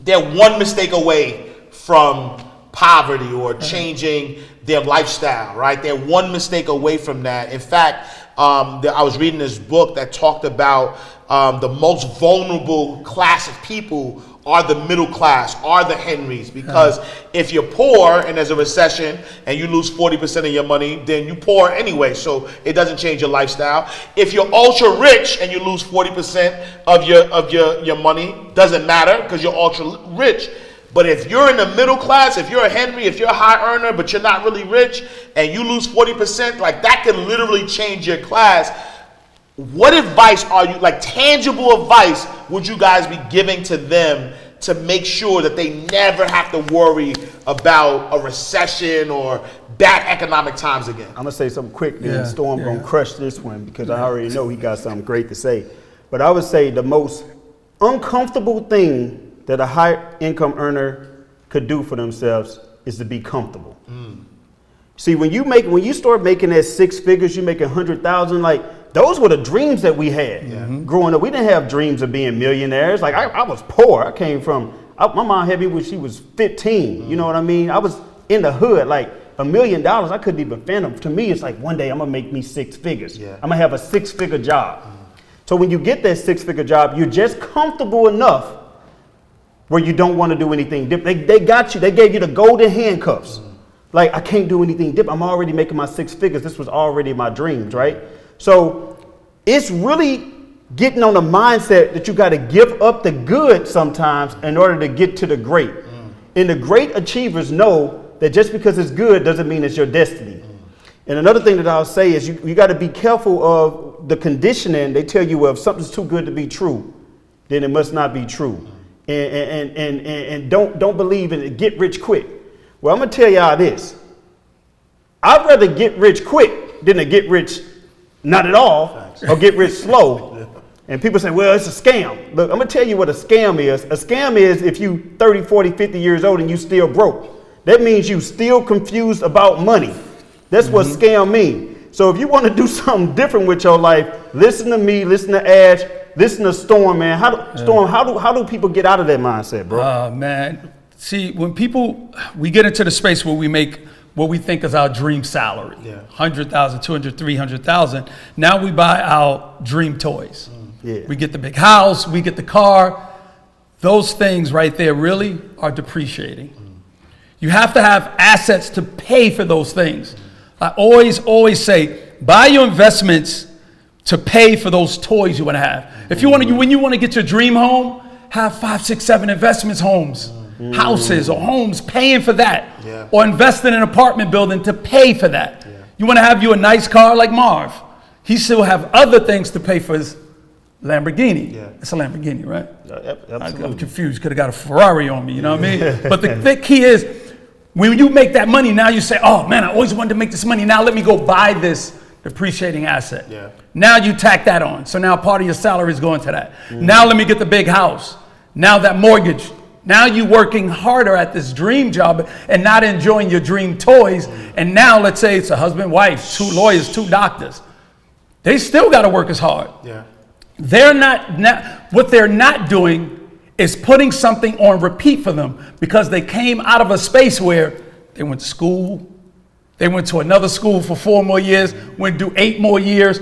they're one mistake away from poverty or changing their lifestyle, right? They're one mistake away from that. In fact, I was reading this book that talked about the most vulnerable class of people are the middle class, are the Henrys, because if you're poor and there's a recession and you lose 40% of your money, then you're poor anyway, so it doesn't change your lifestyle. If you're ultra rich and you lose 40% of your money, doesn't matter because you're ultra rich. But if you're in the middle class, if you're a Henry, if you're a high earner, but you're not really rich and you lose 40%, like that can literally change your class. What advice are you, like tangible advice, would you guys be giving to them to make sure that they never have to worry about a recession or bad economic times again? I'm going to say something quick, then Storm going to crush this one because I already know he got something great to say. But I would say the most uncomfortable thing that a high income earner could do for themselves is to be comfortable. See, when you start making that six figures, you making 100,000, like those were the dreams that we had growing up. We didn't have dreams of being millionaires. Like I was poor. I came from, my mom had me when she was 15. You know what I mean? I was in the hood, like $1 million. I couldn't even fathom. To me, it's like one day I'm gonna make me six figures. I'm gonna have a 6-figure job. So when you get that 6-figure job, you're just comfortable enough where you don't want to do anything different. They got you. They gave you the golden handcuffs. Like, I can't do anything different. I'm already making my 6 figures. This was already my dreams, right? So it's really getting on the mindset that you got to give up the good sometimes in order to get to the great. And the great achievers know that just because it's good doesn't mean it's your destiny. And another thing that I'll say is you got to be careful of the conditioning. They tell you, well, if something's too good to be true, then it must not be true. And don't believe in it. Get rich quick. Well, I'm going to tell y'all this. I'd rather get rich quick than to get rich not at all or get rich slow. And people say, well, it's a scam. Look, I'm going to tell you what a scam is. A scam is if you 30, 40, 50 years old and you still broke. That means you still confused about money. That's what scam means. So if you want to do something different with your life, listen to me, listen to Ash, listen to Storm, man. How do people get out of that mindset, bro? Man. See, when we get into the space where we make what we think is our dream salary, 100,000, 200, 300,000. Now we buy our dream toys. We get the big house, we get the car. Those things right there really are depreciating. You have to have assets to pay for those things. I always say, buy your investments to pay for those toys you want to have. If you want to, when you want to get your dream home, have 5, 6, 7 investments homes. houses or homes, paying for that. Yeah. Or investing in an apartment building to pay for that. Yeah. You want to have you a nice car like Marv. He still have other things to pay for his Lamborghini. Yeah. It's a Lamborghini, right? Absolutely. I'm confused. Could have got a Ferrari on me, you know what I mean? But the key is, when you make that money, now you say, oh man, I always wanted to make this money. Now let me go buy this depreciating asset. Yeah. Now you tack that on. So now part of your salary is going to that. Now let me get the big house. Now that mortgage. Now you working harder at this dream job and not enjoying your dream toys. And now let's say it's a husband, wife, 2 lawyers, 2 doctors. They still got to work as hard. Yeah. They're what they're not doing is putting something on repeat for them, because they came out of a space where they went to school, they went to another school for 4 more years, went to do 8 more years.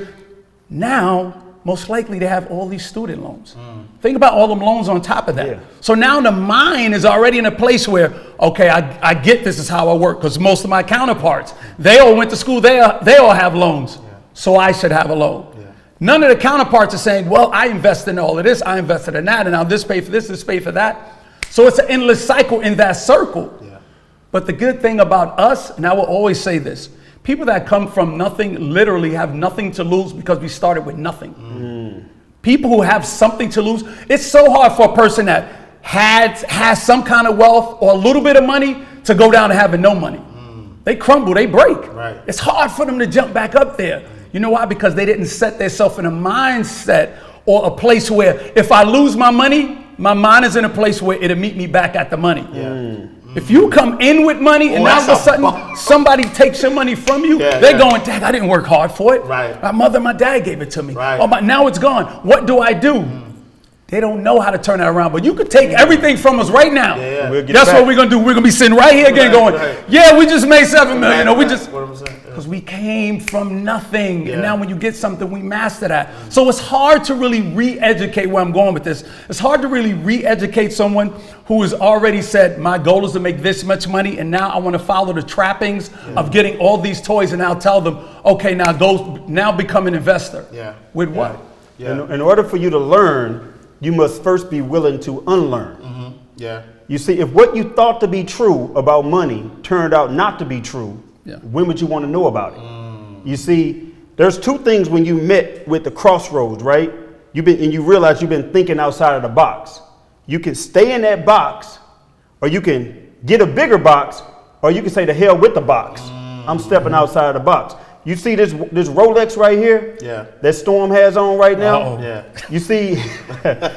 Now, most likely they have all these student loans. Think about all them loans on top of that. Yeah. So now the mind is already in a place where, okay, I get this is how I work, because most of my counterparts, they all went to school, they all have loans. Yeah. So I should have a loan. Yeah. None of the counterparts are saying, well, I invested in all of this, I invested in that, and now this pay for this pay for that. So it's an endless cycle in that circle. Yeah. But the good thing about us, and I will always say this, people that come from nothing literally have nothing to lose, because we started with nothing. People who have something to lose, it's so hard for a person that has some kind of wealth or a little bit of money to go down to having no money. They crumble, they break. Right. It's hard for them to jump back up there. You know why? Because they didn't set themselves in a mindset or a place where if I lose my money, my mind is in a place where it'll meet me back at the money. Yeah. If you come in with money and now all of a sudden somebody takes your money from you, they're going, Dad, I didn't work hard for it. Right. My mother, my dad gave it to me. Right. Oh, now it's gone. What do I do? They don't know how to turn that around. But you could take everything from us right now. We'll That's what we're going to do. We're going to be sitting right here again going, yeah, we just made $7 million. Or we just, because we came from nothing. And now when you get something, we master that. So it's hard to really re-educate where I'm going with this. It's hard to really re-educate someone who has already said, my goal is to make this much money, and now I want to follow the trappings of getting all these toys, and now tell them, okay, now become an investor. Yeah. With what? Yeah. In order for you to learn, you must first be willing to unlearn. Yeah. You see, if what you thought to be true about money turned out not to be true, when would you want to know about it? You see, there's 2 things when you met with the crossroads, right? You realize you've been thinking outside of the box. You can stay in that box, or you can get a bigger box, or you can say, the hell with the box. I'm stepping outside of the box. You see this Rolex right here? Yeah. That Storm has on right now? Yeah. You see, I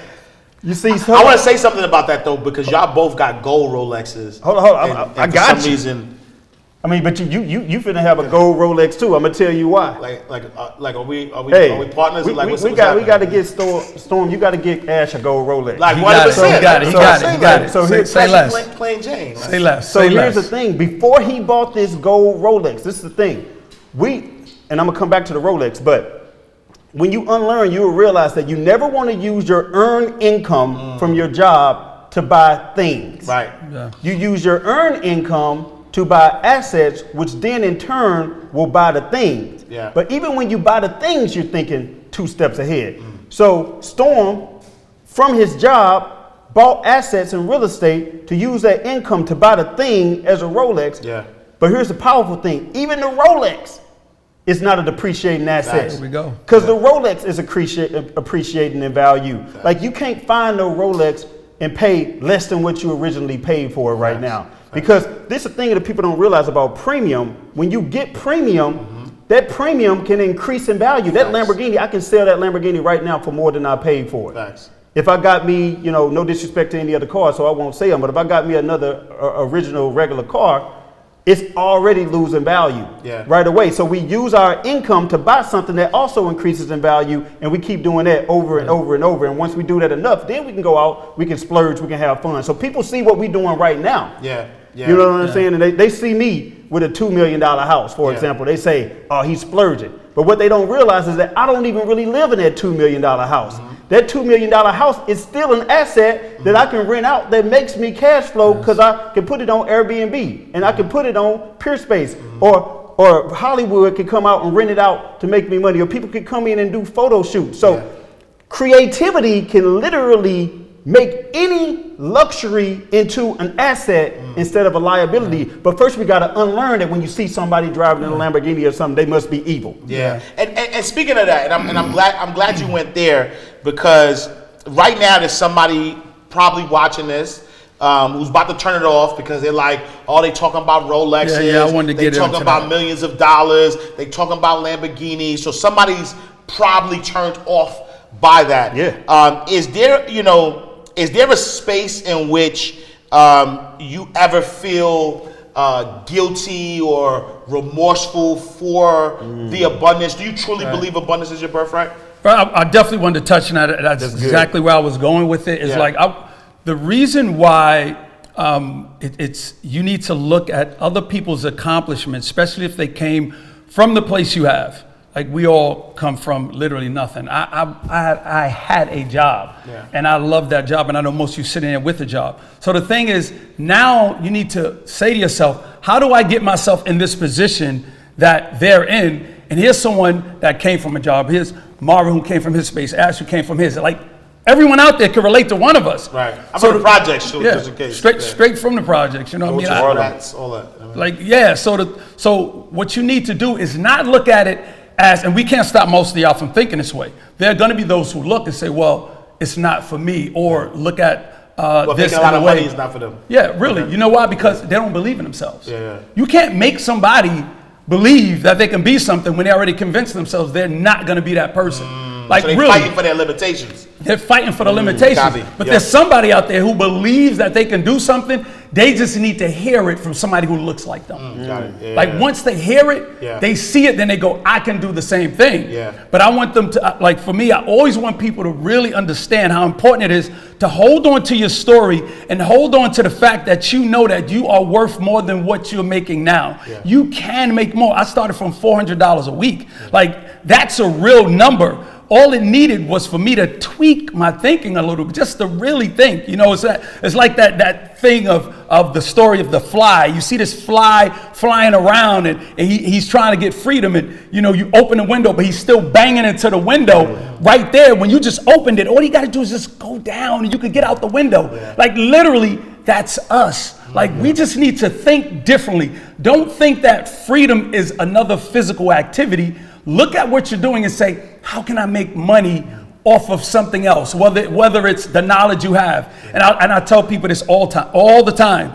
want to say something about that though, because y'all both got gold Rolexes. Hold on. I got you. For some reason, I mean, but you finna have a gold Rolex too. I'm gonna tell you why. Are we partners? We got to get Storm. You got to get Ash a gold Rolex. Like 100%. He got it. So say less. Plain Jane. Say less. So here's the thing. Before he bought this gold Rolex, this is the thing. And I'm gonna come back to the Rolex, but when you unlearn, you will realize that you never want to use your earned income from your job to buy things. Right. Yeah. You use your earned income to buy assets, which then in turn will buy the things. Yeah. But even when you buy the things, you're thinking 2 steps ahead. So Storm, from his job, bought assets in real estate to use that income to buy the thing as a Rolex. Yeah. But here's the powerful thing. Even the Rolex is not a depreciating asset. There we go. Because the Rolex is appreciating in value. Facts. Like you can't find no Rolex and pay less than what you originally paid for it right now. Because this is the thing that people don't realize about premium. When you get premium, that premium can increase in value. That Lamborghini, I can sell that Lamborghini right now for more than I paid for it. Facts. If I got me, no disrespect to any other car, so I won't say them, but if I got me another original regular car, it's already losing value right away. So we use our income to buy something that also increases in value, and we keep doing that over and over and over. And once we do that enough, then we can go out, we can splurge, we can have fun. So people see what we're doing right now. Yeah. You know what I'm saying? And they see me with a $2 million house, for example. They say, oh, he's splurging. But what they don't realize is that I don't even really live in that $2 million house. That $2 million house is still an asset that I can rent out that makes me cash flow, because I can put it on Airbnb and I can put it on PeerSpace, or Hollywood can come out and rent it out to make me money, or people can come in and do photo shoots. So creativity can literally make any luxury into an asset instead of a liability. But first we got to unlearn that when you see somebody driving in a Lamborghini or something, they must be evil. Yeah. And speaking of that, and I'm glad you went there, because right now there's somebody probably watching this who's about to turn it off because they're like, oh, they talking about Rolexes. Yeah, I wanted to they get talking into about that. millions of dollars. They talking about Lamborghinis. So somebody's probably turned off by that. Yeah. Is there a space in which you ever feel guilty or remorseful for the abundance? Do you truly believe abundance is your birthright? Well, I definitely wanted to touch on that. That's exactly where I was going with it. Is like the reason why it's you need to look at other people's accomplishments, especially if they came from the place you have. Like we all come from literally nothing. I had a job, and I loved that job, and I know most of you sitting there with a job. So the thing is, now you need to say to yourself, how do I get myself in this position that they're in? And here's someone that came from a job. Here's Marvin, who came from his space. Ash, who came from his. Like everyone out there can relate to one of us. Right. I'm from the projects, too, yeah, just in case. straight from the projects. You know what I mean? All that. Like so what you need to do is not look at it as, and we can't stop most of y'all from thinking this way. There are going to be those who look and say, well, it's not for me, or look at this in a lot a of way. money is not for them. Yeah, really. You know why? Because they don't believe in themselves. Yeah. You can't make somebody believe that they can be something when they already convinced themselves they're not going to be that person. Like So they're really, fighting for their limitations. they're fighting for the limitations. Copy. But there's somebody out there who believes that they can do something. They just need to hear it from somebody who looks like them. Got it. Yeah. Like once they hear it, they see it, then they go, I can do the same thing. Yeah. But I want them to, like for me, I always want people to really understand how important it is to hold on to your story and hold on to the fact that you know that you are worth more than what you're making now. Yeah. You can make more. I started from $400 a week. Like that's a real number. All it needed was for me to tweak my thinking a little bit, just to really think. You know, it's like that thing of the story of the fly. You see this fly flying around, and he's trying to get freedom, and you open the window, but he's still banging into the window right there. When you just opened it, all you got to do is just go down, and you can get out the window. Like literally, that's us. Like we just need to think differently. Don't think that freedom is another physical activity. Look at what you're doing and say, how can I make money off of something else? Whether it's the knowledge you have. And I tell people this all the time.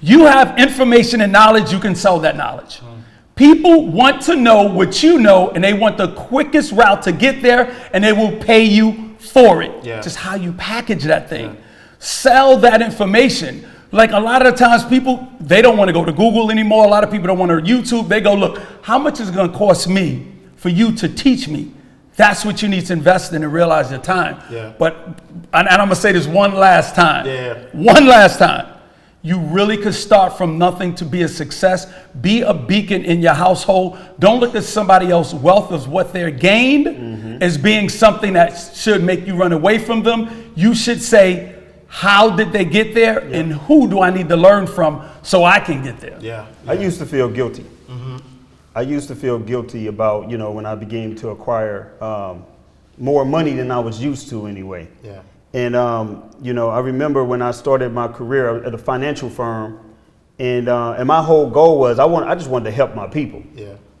You have information and knowledge, you can sell that knowledge. People want to know what you know, and they want the quickest route to get there, and they will pay you for it. Just how you package that thing. Sell that information. Like a lot of the times people, they don't want to go to Google anymore. A lot of people don't want to YouTube. They go, look, how much is it going to cost me for you to teach me? That's what you need to invest in and realize your time. But, and I'm going to say this one last time. One last time. You really could start from nothing to be a success. Be a beacon in your household. Don't look at somebody else's wealth as what they're gained as being something that should make you run away from them. You should say, how did they get there, and who do I need to learn from so I can get there? I used to feel guilty. I used to feel guilty about, when I began to acquire more money than I was used to anyway. And, I remember when I started my career at a financial firm, and my whole goal was I just wanted to help my people.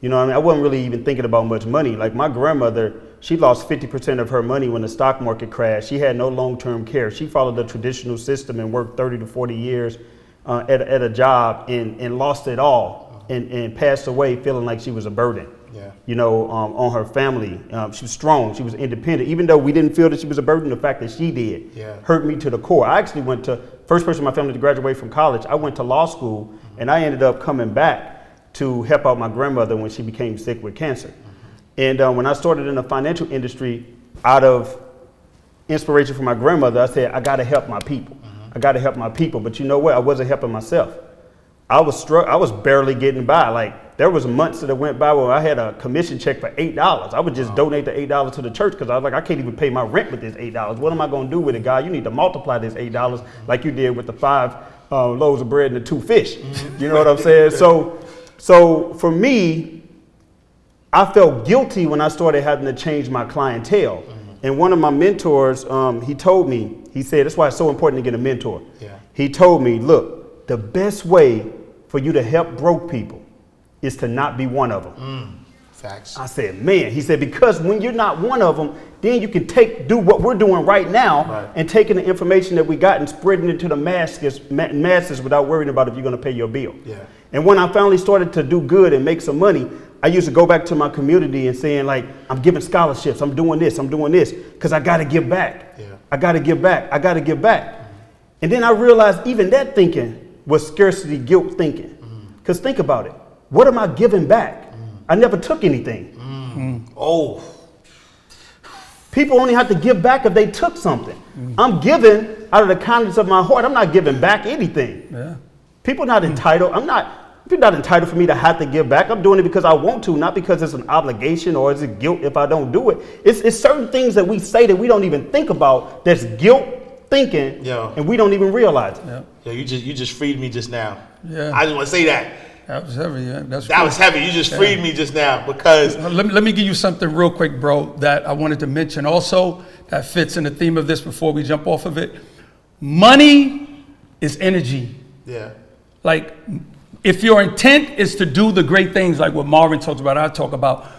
I wasn't really even thinking about much money. Like my grandmother, she lost 50% of her money when the stock market crashed. She had no long-term care. She followed the traditional system and worked 30 to 40 years at a job and lost it all and passed away feeling like she was a burden. On her family. She was strong. She was independent. Even though we didn't feel that she was a burden, the fact that she did hurt me to the core. I actually went to, first person in my family to graduate from college. I went to law school, and I ended up coming back to help out my grandmother when she became sick with cancer. And when I started in the financial industry, out of inspiration from my grandmother, I said, I got to help my people. I got to help my people. But you know what? I wasn't helping myself. I was barely getting by. Like there was months that went by where I had a commission check for $8. I would just donate the $8 to the church because I was like, I can't even pay my rent with this $8. What am I going to do with it, God? You need to multiply this $8 like you did with the 5 loaves of bread and the 2 fish. You know what I'm saying? So for me, I felt guilty when I started having to change my clientele. And one of my mentors, he told me, He said, that's why it's so important to get a mentor. Yeah. He told me, look, the best way for you to help broke people is to not be one of them. Facts. I said, man, he said, because when you're not one of them, then you can do what we're doing right now and taking the information that we got and spreading it to the masses without worrying about if you're going to pay your bill. Yeah. And when I finally started to do good and make some money, I used to go back to my community and saying, like, I'm giving scholarships, I'm doing this, because I got to give back. Yeah. I got to give back. I got to give back. And then I realized even that thinking was scarcity guilt thinking. Because think about it. What am I giving back? I never took anything. Oh. People only have to give back if they took something. I'm giving out of the kindness of my heart. I'm not giving back anything. Yeah. People not entitled. People not entitled for me to have to give back. I'm doing it because I want to, not because it's an obligation or is it guilt if I don't do it. It's certain things that we say that we don't even think about. That's guilt thinking, and we don't even realize it. Yeah, you just freed me just now. Yeah. I just want to say that. That was heavy. Yeah. That was heavy. You just freed me just now because. Let me give you something real quick, bro, that I wanted to mention also that fits in the theme of this before we jump off of it. Money is energy. Yeah. Like, if your intent is to do the great things like what Marvin talks about, I talk about,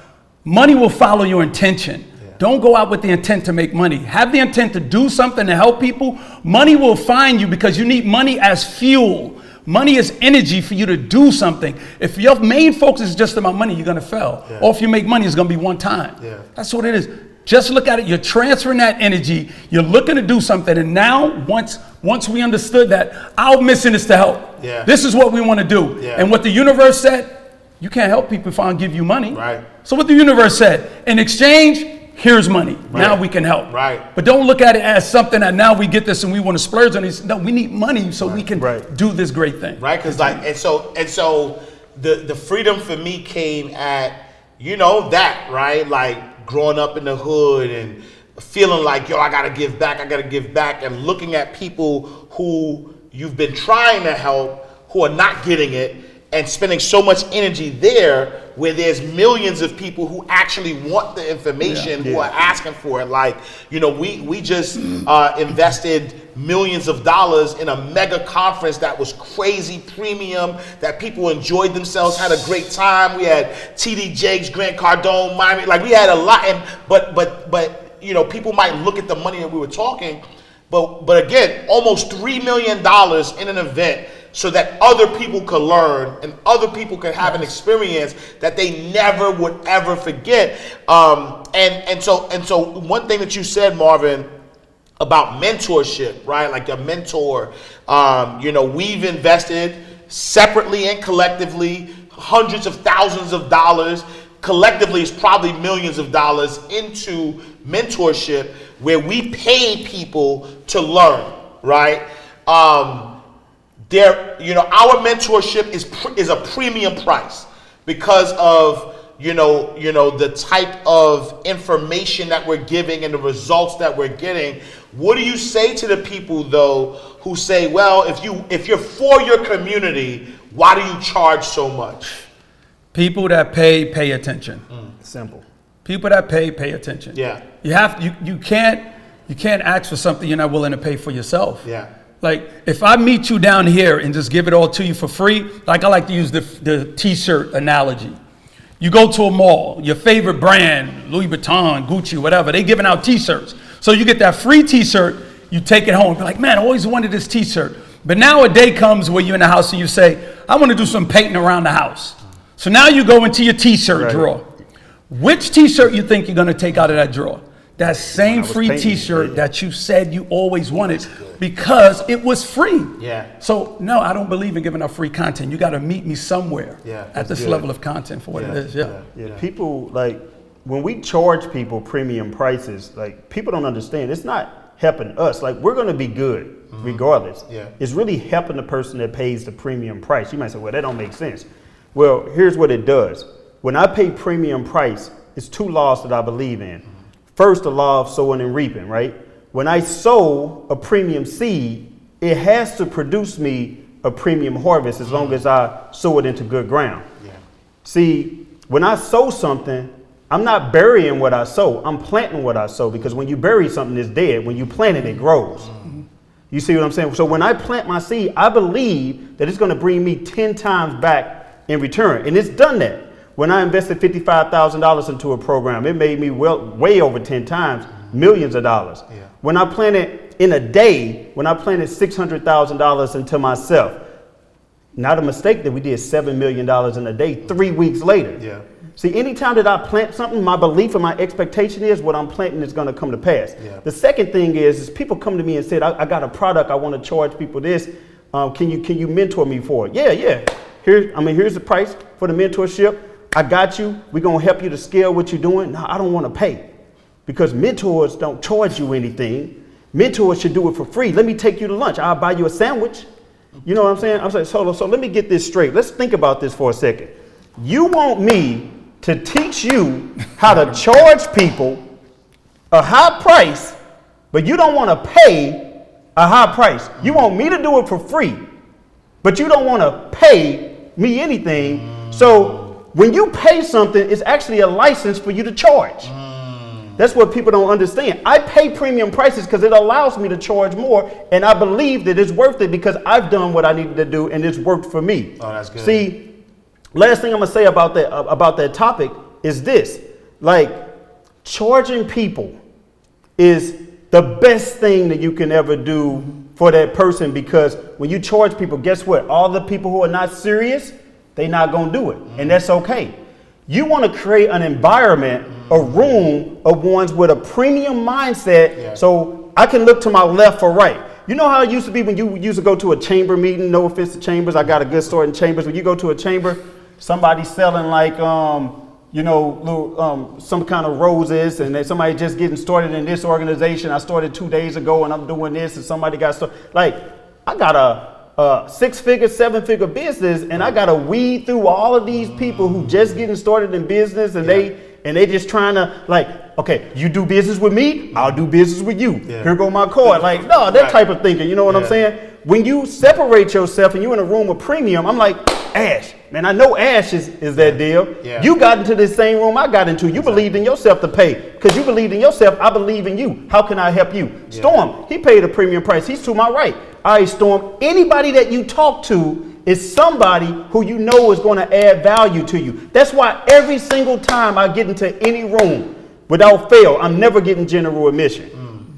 money will follow your intention. Yeah. Don't go out with the intent to make money. Have the intent to do something to help people. Money will find you because you need money as fuel. Money is energy for you to do something. If your main focus is just about money, you're going to fail. Yeah. Or if you make money, it's going to be one time. Yeah. That's what it is. Just look at it. You're transferring that energy. You're looking to do something. And now, once we understood that, our mission is to help. Yeah. This is what we want to do. Yeah. And what the universe said, you can't help people if I don't give you money. Right. So what the universe said, in exchange, here's money. Right. Now we can help. Right. But don't look at it as something that now we get this and we want to splurge on it. No, we need money so we can do this great thing. Right. Because and so the freedom for me came at, that, right? Like growing up in the hood and feeling like, I got to give back, and looking at people who you've been trying to help who are not getting it and spending so much energy there where there's millions of people who actually want the information, who are asking for it. Like, we just invested millions of dollars in a mega conference that was crazy premium, that people enjoyed themselves, had a great time. We had TD Jakes, Grant Cardone, Miami, like we had a lot. But people might look at the money that we were talking, but again, almost $3 million in an event so that other people could learn and other people could have an experience that they never would ever forget. And so one thing that you said, Marvin, about mentorship, right? Like a mentor, we've invested separately and collectively hundreds of thousands of dollars. Collectively, it's probably millions of dollars into mentorship where we pay people to learn, right? Our mentorship is a premium price because of the type of information that we're giving and the results that we're getting. What do you say to the people though who say, well, if you're for your community, why do you charge so much? People that pay attention. Simple. People that pay attention. Yeah. You can't ask for something you're not willing to pay for yourself. Yeah. Like, if I meet you down here and just give it all to you for free, like I like to use the t-shirt analogy. You go to a mall, your favorite brand, Louis Vuitton, Gucci, whatever, they giving out t-shirts. So you get that free t-shirt, you take it home, be like, man, I always wanted this t-shirt. But now a day comes where you're in the house and you say, I want to do some painting around the house. So now you go into your t-shirt drawer. Which t-shirt you think you're going to take out of that drawer? That same free t-shirt that you said you always wanted because it was free. Yeah. So no, I don't believe in giving out free content. You got to meet me somewhere at this level of content for what it is. Yeah. People, like, when we charge people premium prices, like, people don't understand. It's not helping us. Like, we're going to be good regardless. Yeah. It's really helping the person that pays the premium price. You might say, well, that don't make sense. Well, here's what it does. When I pay premium price, it's two laws that I believe in. First, the law of sowing and reaping, right? When I sow a premium seed, it has to produce me a premium harvest as long as I sow it into good ground. Yeah. See, when I sow something, I'm not burying what I sow. I'm planting what I sow, because when you bury something, it's dead. When you plant it, it grows. You see what I'm saying? So when I plant my seed, I believe that it's going to bring me 10 times back in return. And it's done that. When I invested $55,000 into a program, it made me way over 10 times, millions of dollars. Yeah. When I planted in a day, when I planted $600,000 into myself, not a mistake that we did $7 million in a day 3 weeks later. Yeah. See, anytime that I plant something, my belief and my expectation is what I'm planting is going to come to pass. Yeah. The second thing is people come to me and said, I got a product, I want to charge people this. Can you mentor me for it? Yeah. Here's the price for the mentorship. I got you. We're going to help you to scale what you're doing. No, I don't want to pay, because mentors don't charge you anything. Mentors should do it for free. Let me take you to lunch. I'll buy you a sandwich. You know what I'm saying? I'm saying, so let me get this straight. Let's think about this for a second. You want me to teach you how to charge people a high price, but you don't want to pay a high price. You want me to do it for free, but you don't want to pay me anything. So when you pay something, it's actually a license for you to charge. That's what people don't understand. I pay premium prices because it allows me to charge more, and I believe that it's worth it because I've done what I needed to do and it's worked for me. Oh, that's good. See, last thing I'm gonna say about that topic is this: like, charging people is the best thing that you can ever do for that person, because when you charge people, guess what? All the people who are not serious, they're not gonna do it, and that's okay. You want to create an environment, a room of ones with a premium mindset, so I can look to my left or right. You know how it used to be when you used to go to a chamber meeting? No offense to chambers, I got a good story in chambers. When you go to a chamber, somebody's selling like some kind of roses, and then somebody just getting started in this organization. I started 2 days ago and I'm doing this, and somebody got started. Like, I got a 6-figure, 7-figure business, and I got to weed through all of these people who just getting started in business, and they just trying to, like, okay, you do business with me, I'll do business with you. Yeah. Here go my card. Like, no, that type of thinking. You know what I'm saying? When you separate yourself and you're in a room of premium, I'm like, Ash, man, I know Ash is that deal. Yeah. You got into this same room I got into. You believed in yourself to pay. Because you believed in yourself, I believe in you. How can I help you? Yeah. Storm, he paid a premium price. He's to my right. All right, Storm, anybody that you talk to is somebody who you know is going to add value to you. That's why every single time I get into any room, without fail, I'm never getting general admission.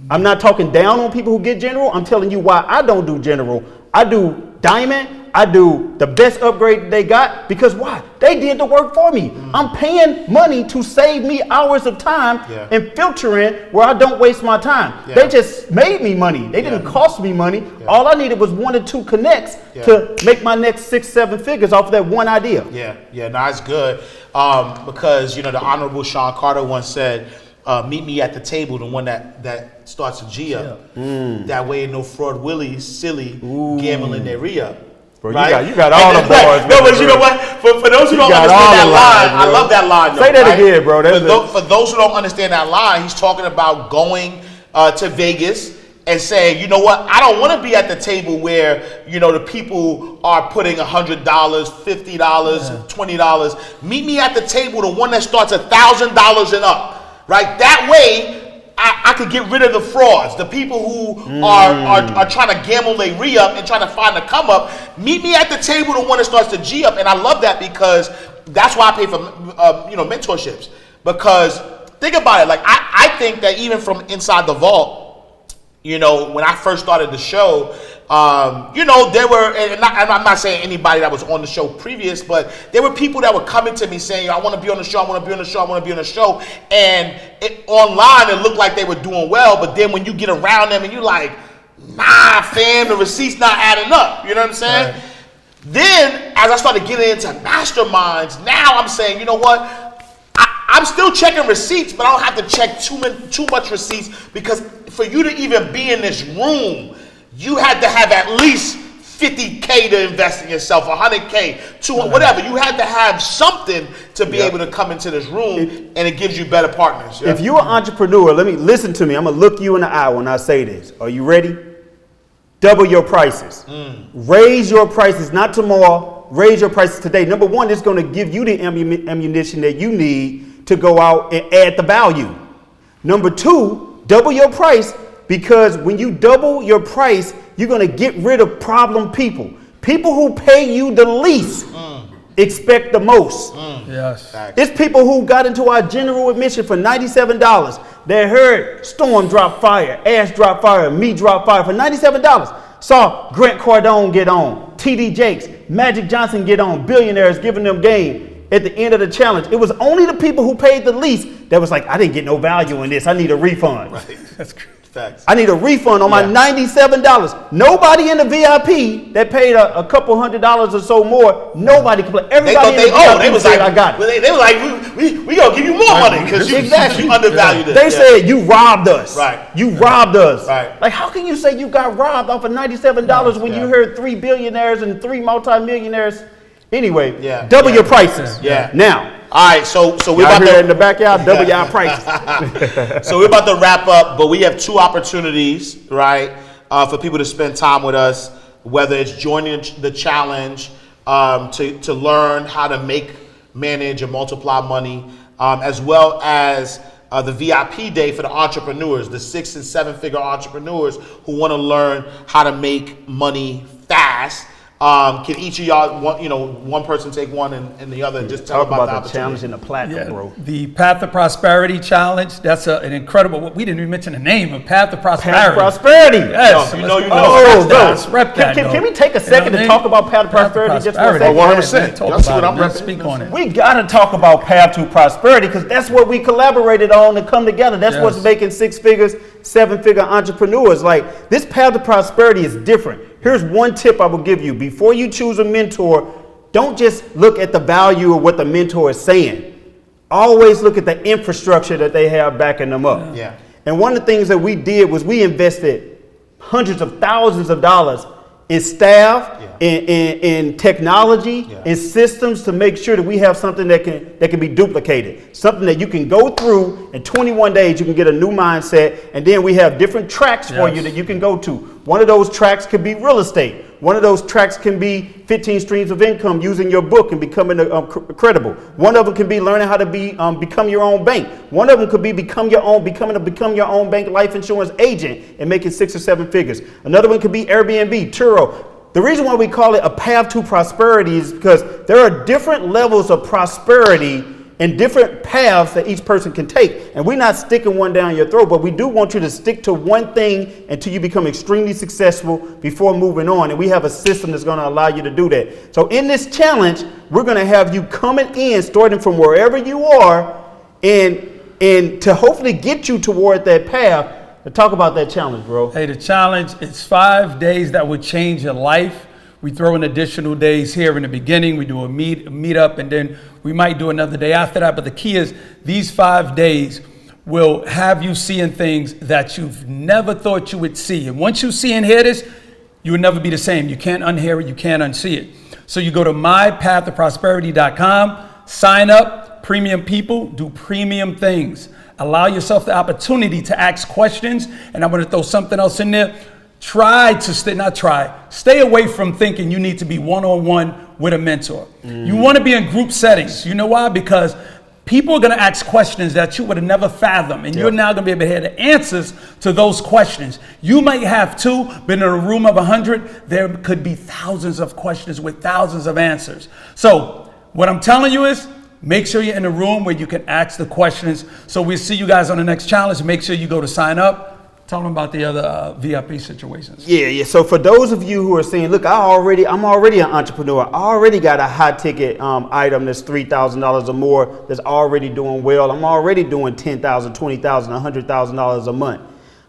I'm not talking down on people who get general. I'm telling you why I don't do general. I do diamond. I do the best upgrade they got, because why? They did the work for me. I'm paying money to save me hours of time and filtering where I don't waste my time. They just made me money. They didn't cost me money. All I needed was 1 or 2 connects to make my next 6-7 figures off of that one idea. No, that's good. Because, the Honorable Sean Carter once said, meet me at the table, the one that starts a G up. That way, no fraud willies, silly, gambling their re-up. Bro, right? you got all the bars. No, but you know what? For those who don't understand that line, I love that line. Say that again, bro. For those who don't understand that line, he's talking about going to Vegas and saying, you know what? I don't want to be at the table where, the people are putting $100, $50, $20. Meet me at the table, the one that starts $1,000 and up. Right? That way, I could get rid of the frauds, the people who are trying to gamble their re-up and trying to find a come-up. Meet me at the table, the one that starts to G-up. And I love that, because that's why I pay for mentorships. Because think about it. Like, I think that even from inside the vault, when I first started the show, there were, and I'm not saying anybody that was on the show previous, but there were people that were coming to me saying, I want to be on the show, I want to be on the show, I want to be on the show. And online, it looked like they were doing well, but then when you get around them and you're like, nah, fam, the receipt's not adding up. You know what I'm saying? Right. Then, as I started getting into masterminds, now I'm saying, you know what? I'm still checking receipts, but I don't have to check too much receipts, because for you to even be in this room, you had to have at least $50K to invest in yourself, $100K, $200, whatever. You had to have something to be able to come into this room, and it gives you better partners. If you're an entrepreneur, listen to me. I'm gonna look you in the eye when I say this. Are you ready? Double your prices. Raise your prices, not tomorrow. Raise your prices today. Number one, it's going to give you the ammunition that you need to go out and add the value. Number two, double your price, because when you double your price, you're going to get rid of problem people. People who pay you the least expect the most. Yes. It's people who got into our general admission for $97. They heard Storm drop fire, Ash drop fire, me drop fire for $97. Saw Grant Cardone get on, TD Jakes, Magic Johnson get on, billionaires giving them game at the end of the challenge. It was only the people who paid the least that was like, I didn't get no value in this. I need a refund. Right. That's good. Facts. I need a refund on my $97. Nobody in the VIP that paid a couple $100 or so more, nobody could play. Everybody in the VIP they was said, like, I got it. They were like, we gonna give you more money because you undervalued it. They said you robbed us. Right. You robbed us. Right. Like, how can you say you got robbed off of $97 when you heard 3 billionaires and 3 multimillionaires? Anyway, double your prices. Yeah. Now. All right, so we're Y'all about hear to that in the backyard, double y'all prices. So we're about to wrap up, but we have 2 opportunities, right, for people to spend time with us, whether it's joining the challenge to learn how to manage, and multiply money, as well as the VIP day for the entrepreneurs, the 6- and 7-figure entrepreneurs who want to learn how to make money fast. Can each of y'all, one person take one and the other, just tell about the challenge and the platinum, bro. The Path to Prosperity Challenge. That's an incredible. We didn't even mention the name of Path to Prosperity. Path to Prosperity. Yes. You know. Oh, bro. Let's rep that. Can we take a second to talk about Path to Prosperity just for a second? 100%. Talk Y'all see about what I'm it. Let's repping? speak on it. We got to talk about Path to Prosperity because that's what we collaborated on to come together. That's what's making 6 figures, 7-figure entrepreneurs. Like, this Path to Prosperity is different. Here's one tip I will give you. Before you choose a mentor, don't just look at the value of what the mentor is saying. Always look at the infrastructure that they have backing them up. Yeah. And one of the things that we did was we invested hundreds of thousands of dollars in staff, in technology, in systems to make sure that we have something that can be duplicated. Something that you can go through in 21 days, you can get a new mindset, and then we have different tracks for you that you can go to. One of those tracks could be real estate. One of those tracks can be 15 streams of income using your book and becoming credible. One of them can be learning how to become your own bank. One of them could be becoming your own bank life insurance agent and making 6 or 7 figures. Another one could be Airbnb, Turo. The reason why we call it a path to prosperity is because there are different levels of prosperity and different paths that each person can take. And we're not sticking one down your throat, but we do want you to stick to one thing until you become extremely successful before moving on. And we have a system that's going to allow you to do that. So in this challenge, we're going to have you coming in, starting from wherever you are, and to hopefully get you toward that path. To talk about that challenge, bro. Hey, the challenge, it's 5 days that would change your life. We throw in additional days here in the beginning. We do a meet up, and then we might do another day after that. But the key is these 5 days will have you seeing things that you've never thought you would see. And once you see and hear this, you will never be the same. You can't unhear it. You can't unsee it. So you go to mypathtoprosperity.com, sign up, premium people, do premium things. Allow yourself the opportunity to ask questions. And I'm going to throw something else in there. Stay away from thinking you need to be one-on-one with a mentor. You want to be in group settings. You know why? Because people are going to ask questions that you would have never fathomed. And you're now going to be able to hear the answers to those questions. You might have 2, but in a room of 100, there could be thousands of questions with thousands of answers. So what I'm telling you is, make sure you're in a room where you can ask the questions. So we'll see you guys on the next challenge. Make sure you go to sign up. Tell them about the other VIP situations. Yeah. So for those of you who are saying, look, I'm already an entrepreneur. I already got a high ticket item that's $3,000 or more that's already doing well. I'm already doing $10,000, $20,000, $100,000 a month.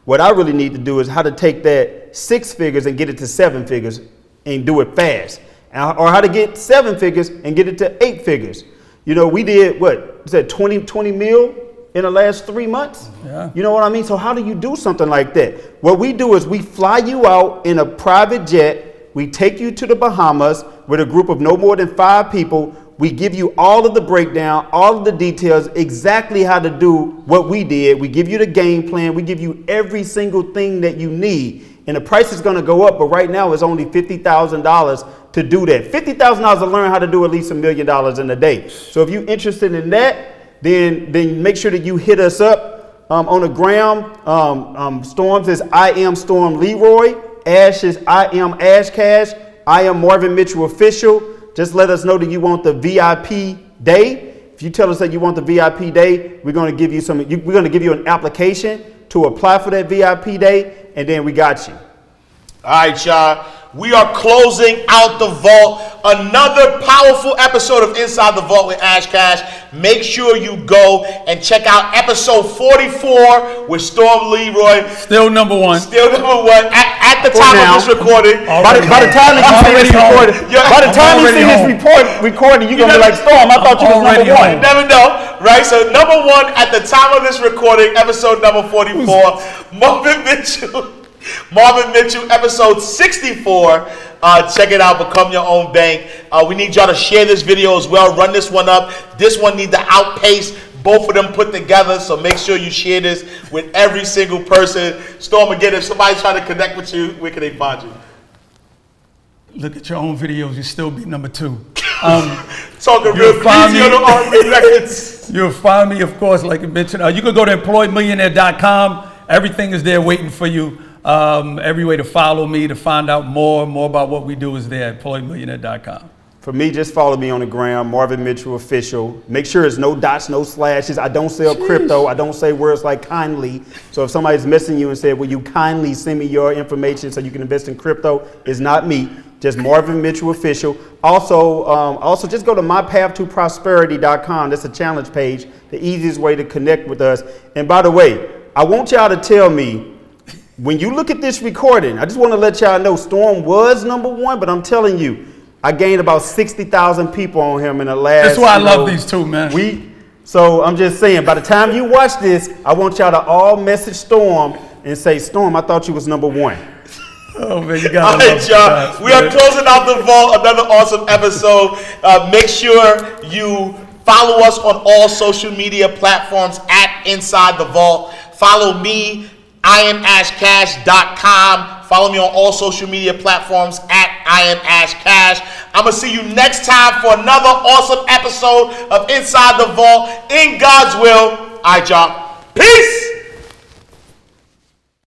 What I really need to do is how to take that 6 figures and get it to 7 figures and do it fast. Or how to get 7 figures and get it to 8 figures. You know, we did 20 mil in the last 3 months. Yeah. You know what I mean? So how do you do something like that? What we do is we fly you out in a private jet. We take you to the Bahamas with a group of no more than 5 people. We give you all of the breakdown, all of the details, exactly how to do what we did. We give you the game plan. We give you every single thing that you need. And the price is going to go up, but right now it's only $50,000 to do that. $50,000 to learn how to do at least $1 million in a day. So if you're interested in that, then make sure that you hit us up on the gram. Storms is I am Storm Leroy. Ash is I am Ash Cash. I am Marvin Mitchell Official. Just let us know that you want the VIP day. If you tell us that you want the VIP day, we're going to give you we're going to give you an application to apply for that VIP day, and then we got you. All right, y'all. We are closing out the vault. Another powerful episode of Inside the Vault with Ash Cash. Make sure you go and check out episode 44 with Storm Leroy. Still number one. Still number one at the time of this recording. By the time that you see this recording, by the time you see this recording, you're gonna be like, Storm, I thought you was number one. You never know, right? So number one at the time of this recording, episode number 44, Marvin Mitchell, episode 64. Check it out. Become your own bank. We need y'all to share this video as well. Run this one up. This one needs to outpace both of them put together. So make sure you share this with every single person. Storm, again, if somebody's trying to connect with you, where can they find you? Look at your own videos. You still be number 2. Talking real crazy on the R&B records. You'll find me, of course, like you mentioned. You can go to employedmillionaire.com. Everything is there waiting for you. Every way to follow me, to find out more about what we do is there at employedmillionaire.com. For me, just follow me on the gram, Marvin Mitchell Official. Make sure there's no dots, no slashes. I don't sell crypto. I don't say words like kindly. So if somebody's messaging you and said, will you kindly send me your information so you can invest in crypto? It's not me, just Marvin Mitchell Official. Also just go to mypathtoprosperity.com. That's a challenge page, the easiest way to connect with us. And by the way, I want y'all to tell me, when you look at this recording, I just want to let y'all know Storm was number one, but I'm telling you, I gained about 60,000 people on him in the last. That's why I love these two, man. Week. So I'm just saying, by the time you watch this, I want y'all to all message Storm and say, Storm, I thought you was number one. Oh man, you got all right, y'all. We are closing out the vault. Another awesome episode. Make sure you follow us on all social media platforms at Inside the Vault. Follow me. IamAshCash.com. Follow me on all social media platforms at IamAshCash. I'm going to see you next time for another awesome episode of Inside the Vault. In God's will. All right, y'all. Peace.